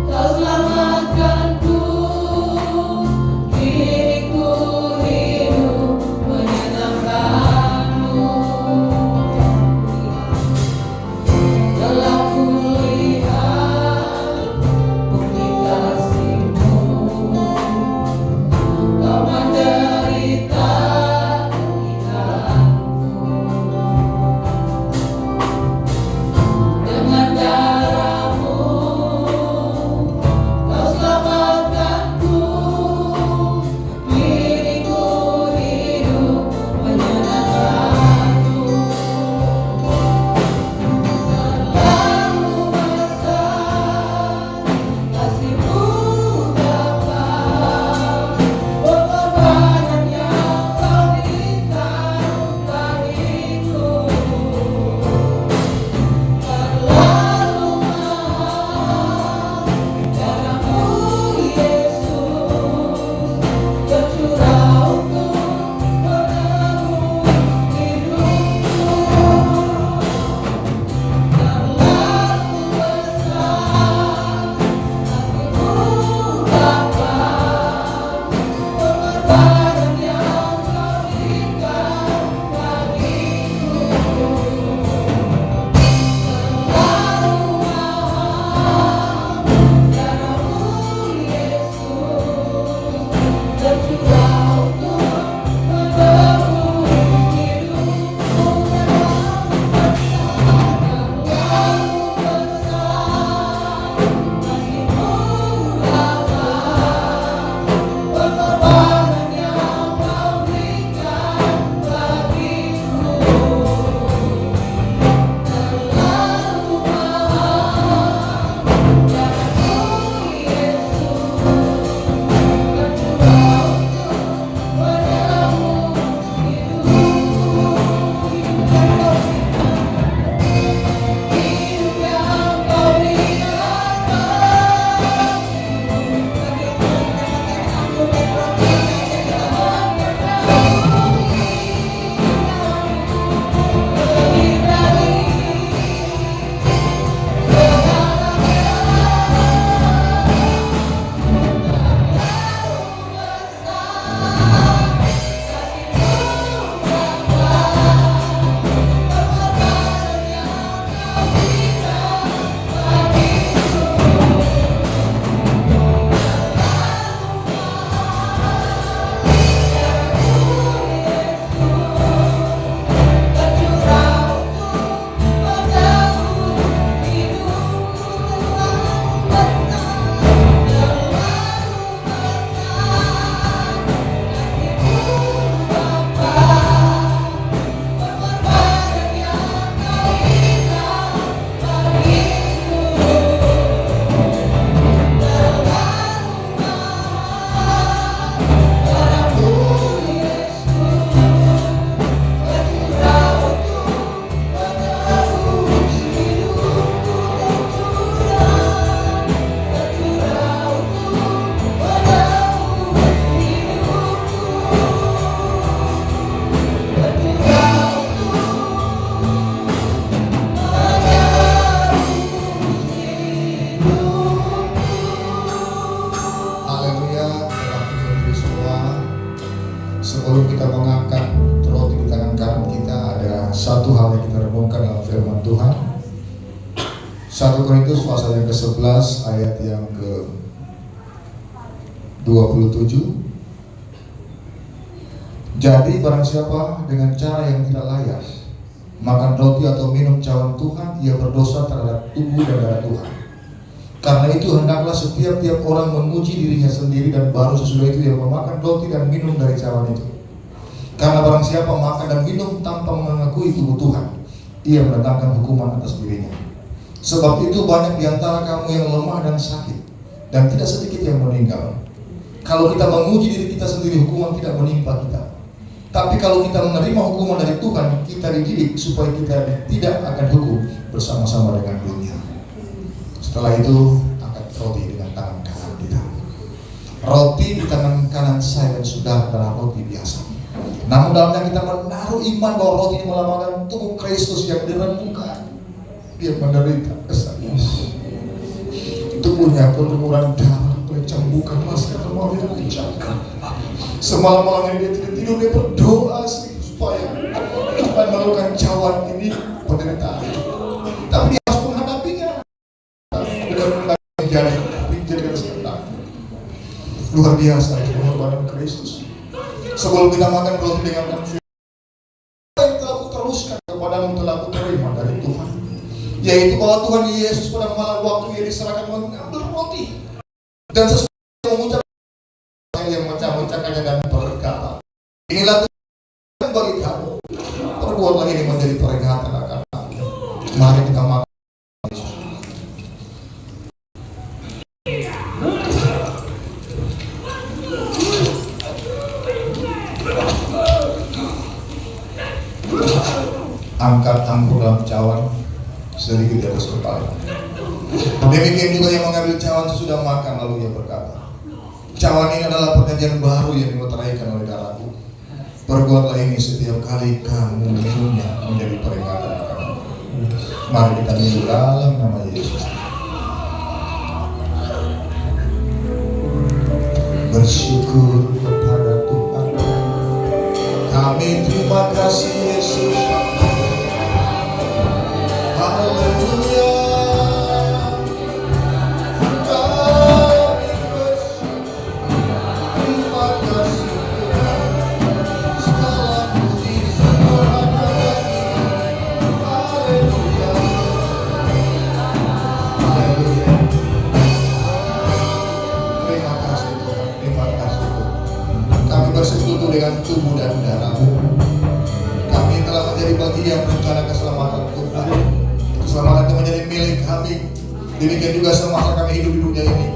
Kau selamatkanku. Kini ku hidup menyenangkan-Mu. Telah kulihat bukti kasih-Mu, 1 Korintus pasal yang ke-11 ayat yang ke-27. Jadi barang siapa dengan cara yang tidak layak makan roti atau minum cawan Tuhan, ia berdosa terhadap tubuh dan darah Tuhan. Karena itu hendaklah setiap orang memuji dirinya sendiri, dan baru sesudah itu ia memakan roti dan minum dari cawan itu. Karena barang siapa makan dan minum tanpa mengakui tubuh Tuhan, ia mendatangkan hukuman atas dirinya. Sebab itu banyak di antara kamu yang lemah dan sakit, dan tidak sedikit yang meninggal. Kalau kita memuji diri kita sendiri, hukuman tidak menimpa kita. Tapi kalau kita menerima hukuman dari Tuhan, kita dididik supaya kita tidak akan hukum bersama-sama dengan dunia. Setelah itu, angkat roti dengan tangan kanan kita. Roti di tangan kanan saya dan saudara adalah roti biasa. Namun dalamnya kita menaruh iman bahwa roti ini melambangkan tubuh Kristus yang dirembukan. Dia menderita kesakitan. Tubuhnya berlumuran darah oleh cambukan masker maut yang diucapkan. Semalam-malam dia tidak tidur, dia berdoa supaya Tuhan melakukan cawan ini penderitaan. Tapi dia harus menghadapinya. Bukan menjadi kesenangan. Luar biasa pengorbanan Kristus. Sebelum kita makan roti dengan apa yang telah kuteruskan kepadamu telah kuterima dari Tuhan, yaitu bahwa Tuhan Yesus pada malam waktu ia diserahkan mengambil roti dan sesudah mengucap yang memecah-mecahkannya dan berkata, inilah Tuhan bagi kamu, perbuatlah ini menjadi peringatan akan aku. Mari kita makan. Angkat tampuk dalam cawan sedikit di atas kepala. Demikian juga yang mengambil cawan sesudah makan, lalu ia berkata, cawan ini adalah perjanjian baru yang dimeteraikan oleh darahku. Perbuatlah ini setiap kali kamu minumnya menjadi peringatan akan aku. Mari kita minum dalam nama Yesus. Bersyukur kepada Tuhan. Kami terima kasih Yesus. Haleluya. Bersekutu dengan tubuh dan darah-Mu. Kami telah menjadi bagian rencana keselamatan Tuhan. Keselamatan itu menjadi milik kami. Demikian juga semasa kami hidup di dunia ini,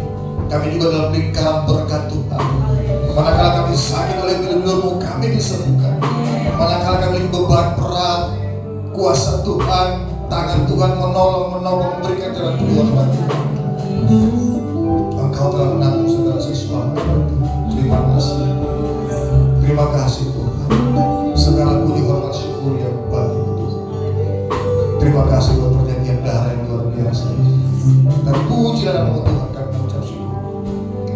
kami juga dalam lingkaran berkat Tuhan. Manakala kami sakit oleh pilur-Mu, kami disembuhkan. Manakala kami beban berat, kuasa Tuhan, tangan Tuhan menolong, memberikan jalan keluar bagi kami. Engkau telah menanggung segala sesuatu. Terima kasih. Terima kasih Tuhan. Segala puji hormat syukur yang bagi Tuhan. Terima kasih buat perjanjian darah yang luar biasa. Dan puji dalam nama Tuhan kami mengucap syukur.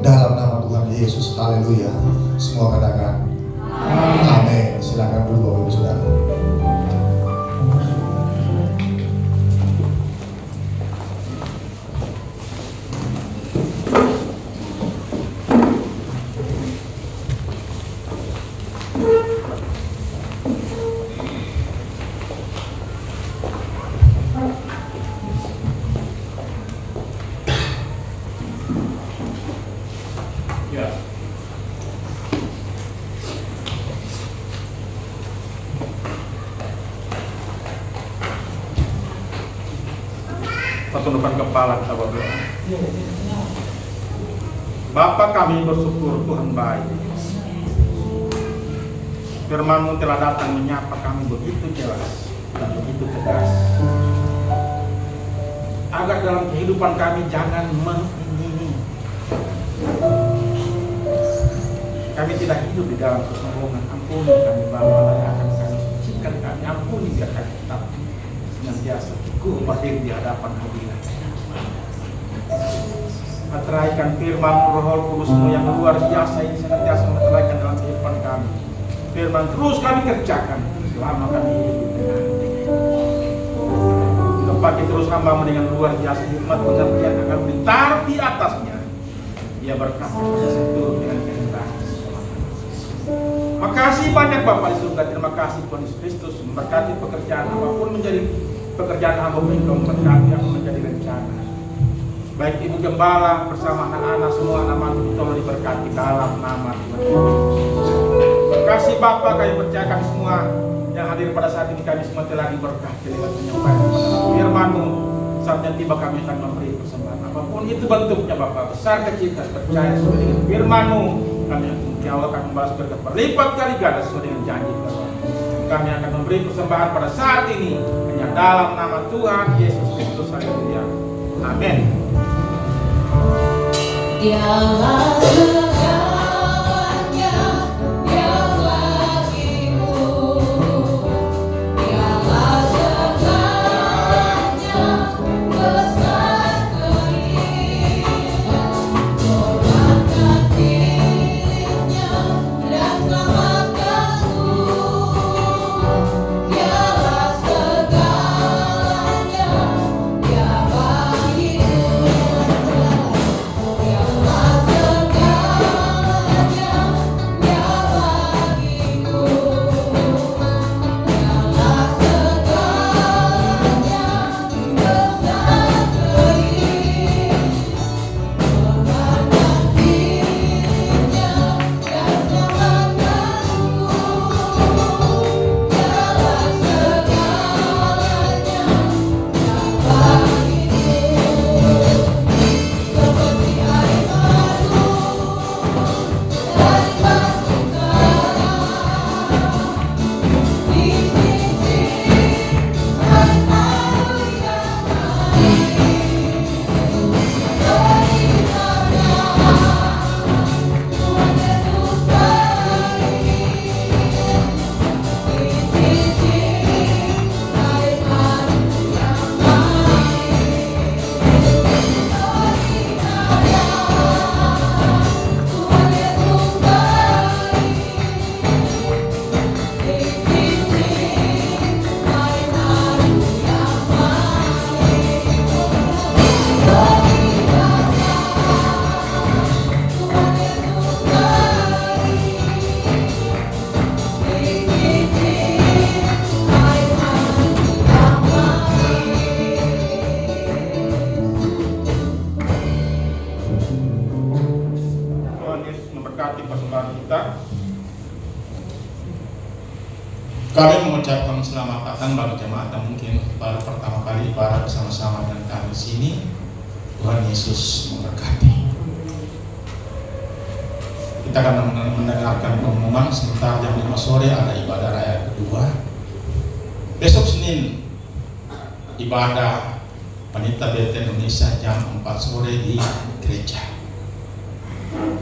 Dalam nama Tuhan Yesus. Haleluya. Semua katakan amin. Silakan dulu Bapak Ibu Saudara. Tundukkan kepala kita berdoa. Bapa, kami bersyukur Tuhan baik. Firman-Mu telah datang menyapa kami begitu jelas dan begitu tegas. Agar dalam kehidupan kami jangan mengingini. Kami tidak hidup di dalam kesombongan. Ampuni kami Bapa, akan kami sucikan kami. Ampuni biar kami tetap senantiasa teguh berdiri di hadapan Hadirat. Meteraikan firman Roh Kudus-Mu yang luar biasa ini senantiasa meteraikan dalam kehidupan kami. Firman terus kami kerjakan selama kami hidup dengan pakai terus hamba dengan luar biasa hikmat pengertian akan ditaruh di atasnya. Ia berkata pada seluruh dengan kehendak. Makasih banyak Bapak di surga. Terima kasih Tuhan Yesus Kristus memberkati pekerjaan apapun menjadi pekerjaan hamba Engkau, memberkati yang menjadi rencana. Baik Ibu Gembala bersama anak-anak semua anak tolong diberkati dalam nama Tuhan Yesus. Terima kasih Bapak, kami percaya kami semua yang hadir pada saat ini, kami semua telah diberkati lewat penyampaian firman-Mu. Saatnya tiba kami akan memberi persembahan apapun itu bentuknya Bapak, besar kecil kita percaya sesuai dengan firman-Mu. Kami ya Allah akan membalas berkat berlipat kali ganda sesuai dengan janji Bapak. Kami akan memberi persembahan pada saat ini hanya dalam nama Tuhan Yesus Kristus. Haleluya. Amin. Dialah segalanya, Dia bagimu. Dialah segalanya, besar keinginan. Hormatkan dirinya dan selamatkanmu. Dialah segalanya, Dia bagimu. Kami mengucapkan selamat datang bagi jemaat yang mungkin baru pertama kali ibadah bersama-sama dengan kami di sini. Tuhan Yesus memberkati. Kita akan mendengarkan pengumuman sebentar. Jam 5 sore ada ibadah raya kedua. Besok Senin ibadah Panitia BT Indonesia jam 4 sore di gereja.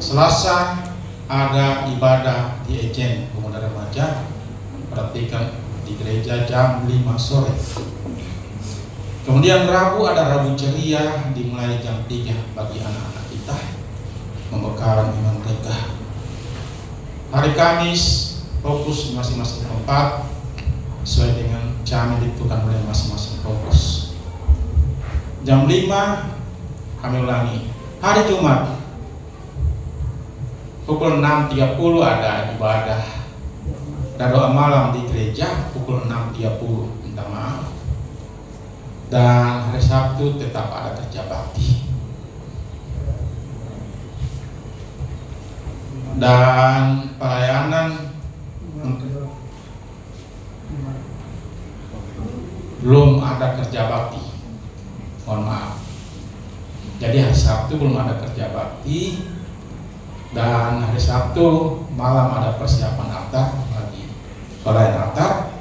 Selasa ada ibadah di Ejen Pemuda Remaja, perhatikan di gereja jam 5 sore. Kemudian Rabu ada Rabu ceria dimulai jam 3 bagi anak-anak kita, pembekalan iman mereka. Hari Kamis fokus masing-masing tempat sesuai dengan jam yang ditentukan oleh masing-masing fokus. Jam 5 kami ulangi. Hari Jumat pukul 6.30 ada ibadah dan doa malam di gereja pukul 6.30, minta maaf. Dan hari Sabtu tetap ada kerja bakti. Dan pelayanan belum ada kerja bakti, mohon maaf. Jadi hari Sabtu belum ada kerja bakti, dan hari Sabtu malam ada persiapan altar bagi pelayan altar,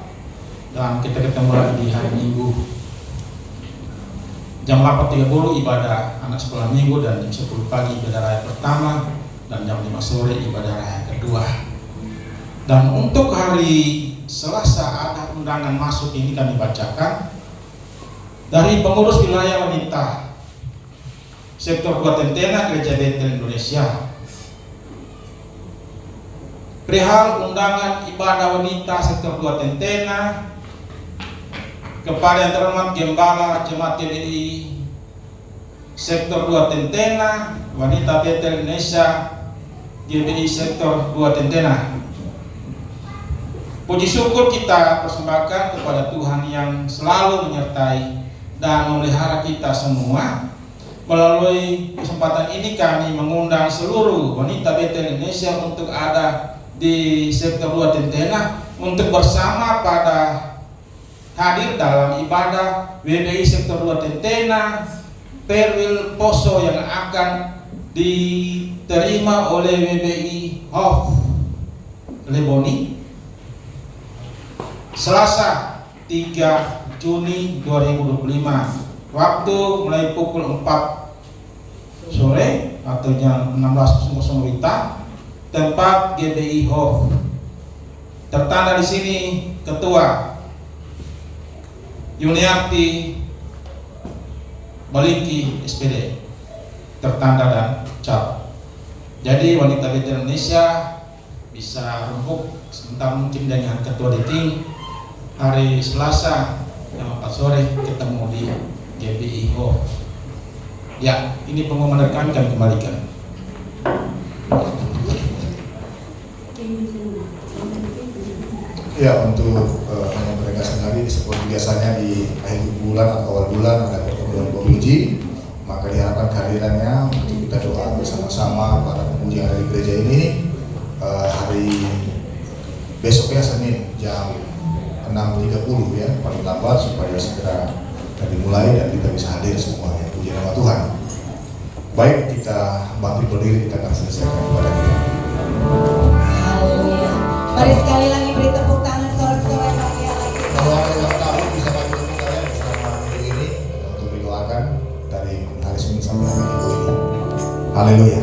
dan kita ketemu lagi di hari Minggu jam 8.30 ibadah anak sekolah minggu, dan jam 10 pagi ibadah raya pertama, dan jam 5 sore ibadah raya kedua. Dan untuk hari Selasa ada undangan masuk, ini kami bacakan dari pengurus wilayah wanita sektor Kabupaten Tena Gereja Betel Indonesia. Perihal undangan ibadah wanita sektor Kabupaten Tena kepada yang terhormat Gembala Jemaat GBI Sektor 2 Tentena, Wanita Betel Indonesia GBI Sektor 2 Tentena. Puji syukur kita persembahkan kepada Tuhan yang selalu menyertai dan memelihara kita semua. Melalui kesempatan ini kami mengundang seluruh wanita Betel Indonesia untuk ada di Sektor 2 Tentena untuk bersama pada hadir dalam ibadah WBI Sektor 2 Tentena Perwil Poso yang akan diterima oleh WBI Hof Leboni Selasa 3 Juni 2025, waktu mulai pukul 4 sore atau jam 16.00 WITA, tempat GBI Hof. Tertanda di sini Ketua Yuniarti Baliki SPD, tertanda dan cap. Jadi wanita Betel Indonesia bisa rembuk sebentar mungkin dengan Ketua Deting hari Selasa jam 4 sore ketemu di GBI Hof. Ya, ini pengumuman dari kami kembalikan. Ya, untuk hanya penegasan lagi seperti biasanya di akhir bulan atau awal bulan ada pertemuan pemuji, maka diharapkan kehadirannya untuk kita doa bersama-sama para pemuji yang ada di gereja ini hari besoknya Senin jam 6.30 ya, paling lambat supaya segera dimulai dan kita bisa hadir semua ya, puji nama Tuhan. Baik, kita bangkit berdiri, kita akan selesaikan ibadah kita. Haleluya. Mari sekali lagi beri tepuk tangan sorak-sorai bagi Allah kita. Kalau ada yang tahu bisa bagi tepuk tangan bersama minggu ini untuk didoakan dari hari Senin sampai hari Minggu ini. Haleluya.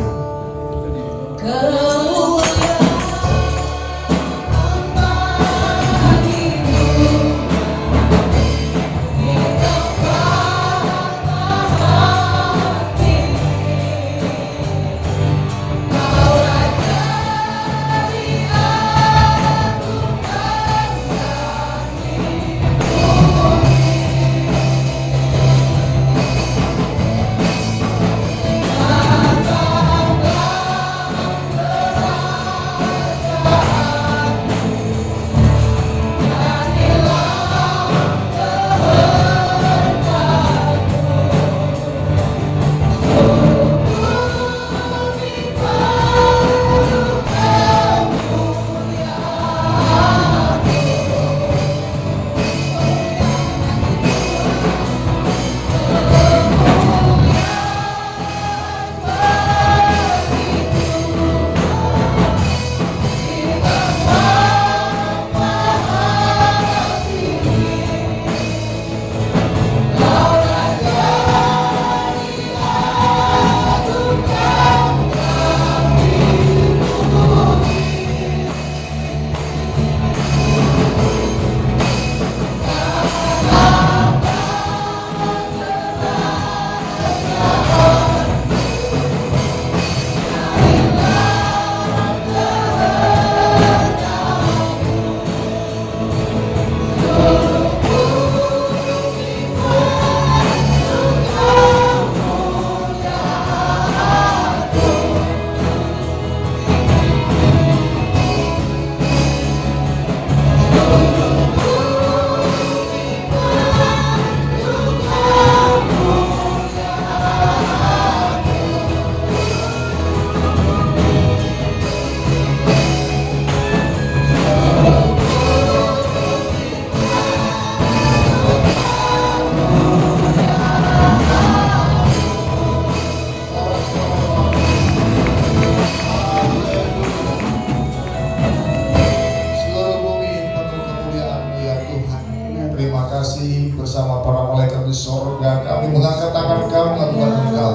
bersama para malaikat di sorga. Kami mengangkat tangan kami mengadukan Engkau,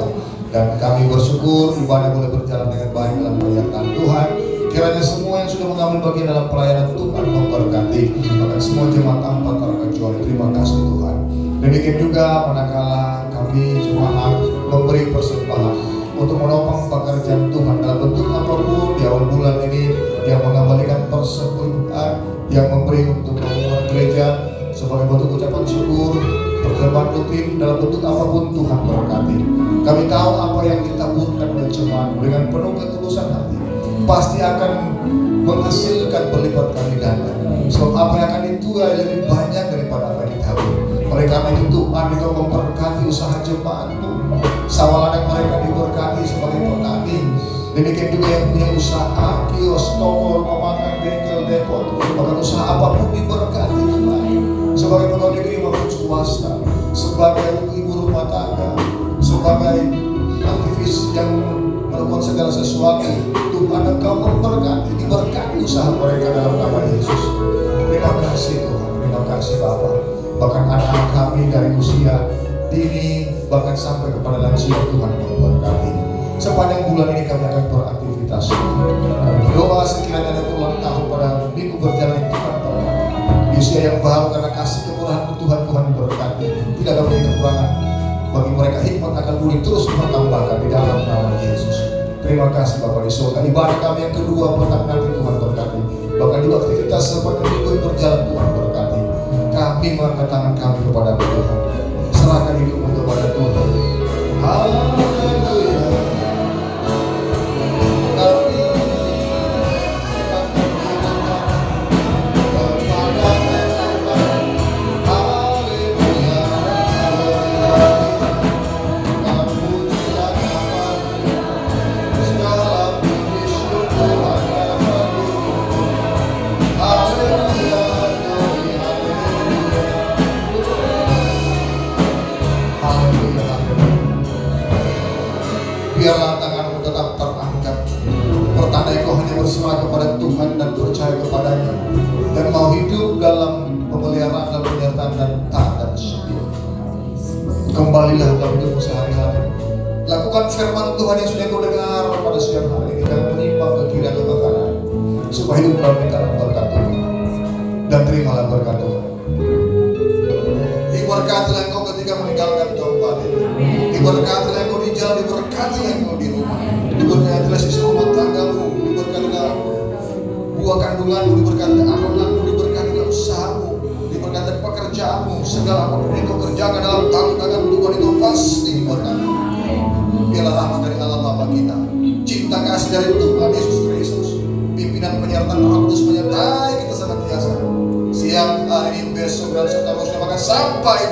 dan kami bersyukur ibadah boleh berjalan dengan baik dalam kemuliaan Tuhan. Kiranya semua yang sudah mengambil bagian dalam pelayanan Tuhan memberkati, bahkan semua jemaat tanpa terkecuali. Terima kasih Tuhan. Demikian juga manakala kami jemaat memberi persembahan untuk menopang pekerjaan Tuhan dalam bentuk apapun di awal bulan ini, yang mengembalikan persekutuan, yang memberi untuk pembangunan gereja, sebagai bentuk ucapan syukur, pertemuan rutin dalam bentuk apapun Tuhan berkati. Kami tahu apa yang ditaburkan oleh jemaat dengan penuh ketulusan hati pasti akan menghasilkan berlipat kali ganda. Sebab apa yang akan dituai lebih banyak daripada apa yang ditabur. Oleh karena itu Tuhan itu memberkati usaha jemaat-Mu. Sawah ladang mereka diberkati sebagai petani. Demikian juga yang punya usaha, kios, toko, rumah makan, bengkel, depot, bahkan usaha apapun diberkati Tuhan. Sebagai pegawai negeri maupun swasta, sebagai ibu rumah tangga, sebagai aktivis yang melakukan segala sesuatu, Tuhan Engkau memberkati, diberkati usaha mereka dalam nama Yesus. Terima kasih Tuhan, terima kasih Bapa. Bahkan anak kami dari usia dini bahkan sampai kepada lansia Tuhan memberkati. Sepanjang bulan ini kami akan beraktivitas. Kami berdoa sekiranya ada ulang tahun pada minggu berjalan Tuhan berkati. Di usia yang baru karena kasih kemurahan Tuhan berkati. Tidak ada beri kekurangan. Bagi mereka hikmat akan boleh terus bertambahkan di dalam nama Yesus. Terima kasih Bapak di surga. Ibadah kami yang kedua petang nanti Tuhan berkati. Bahkan juga aktivitas sepanjang minggu yang berjalan Tuhan berkati. Kami mengangkat tangan kami kepada Tuhan. Serahkan hidup kepada Tuhan. Haleluya. Biarlah tanganmu tetap terangkat, pertanda kau hanya berserah kepada Tuhan dan percaya kepadanya, dan mau hidup dalam pemeliharaan dan penyertaan dan taat dan setia. Kembalilah dalam hidupmu sehari-hari. Lakukan firman Tuhan yang sudah kau dengar pada siang hari ini, jangan menyimpang ke kiri atau ke kanan, supaya hidup dalam lingkaran berkat Tuhan. Dan terimalah berkat Tuhan. Diberkatilah engkau ketika meninggalkan tempat ini. Diberkatilah engkau di jalan, diberkatilah engkau di rumah. Diberkatilah sisi rumah tanggamu, diberkatilah buah kandunganmu, diberkatilah anakmu, diberkatilah usahamu, diberkatilah pekerjaanmu. Segala apapun yang kau kerjakan dalam tangan Tuhan itu pasti diberkati. Biarlah rahmat dari Allah Bapa kita, cinta kasih dari Tuhan Yesus Kristus, pimpinan penyertaan Roh Kudus menyertai kita senantiasa. Siang hari ini, besok dan seterusnya, maka sampai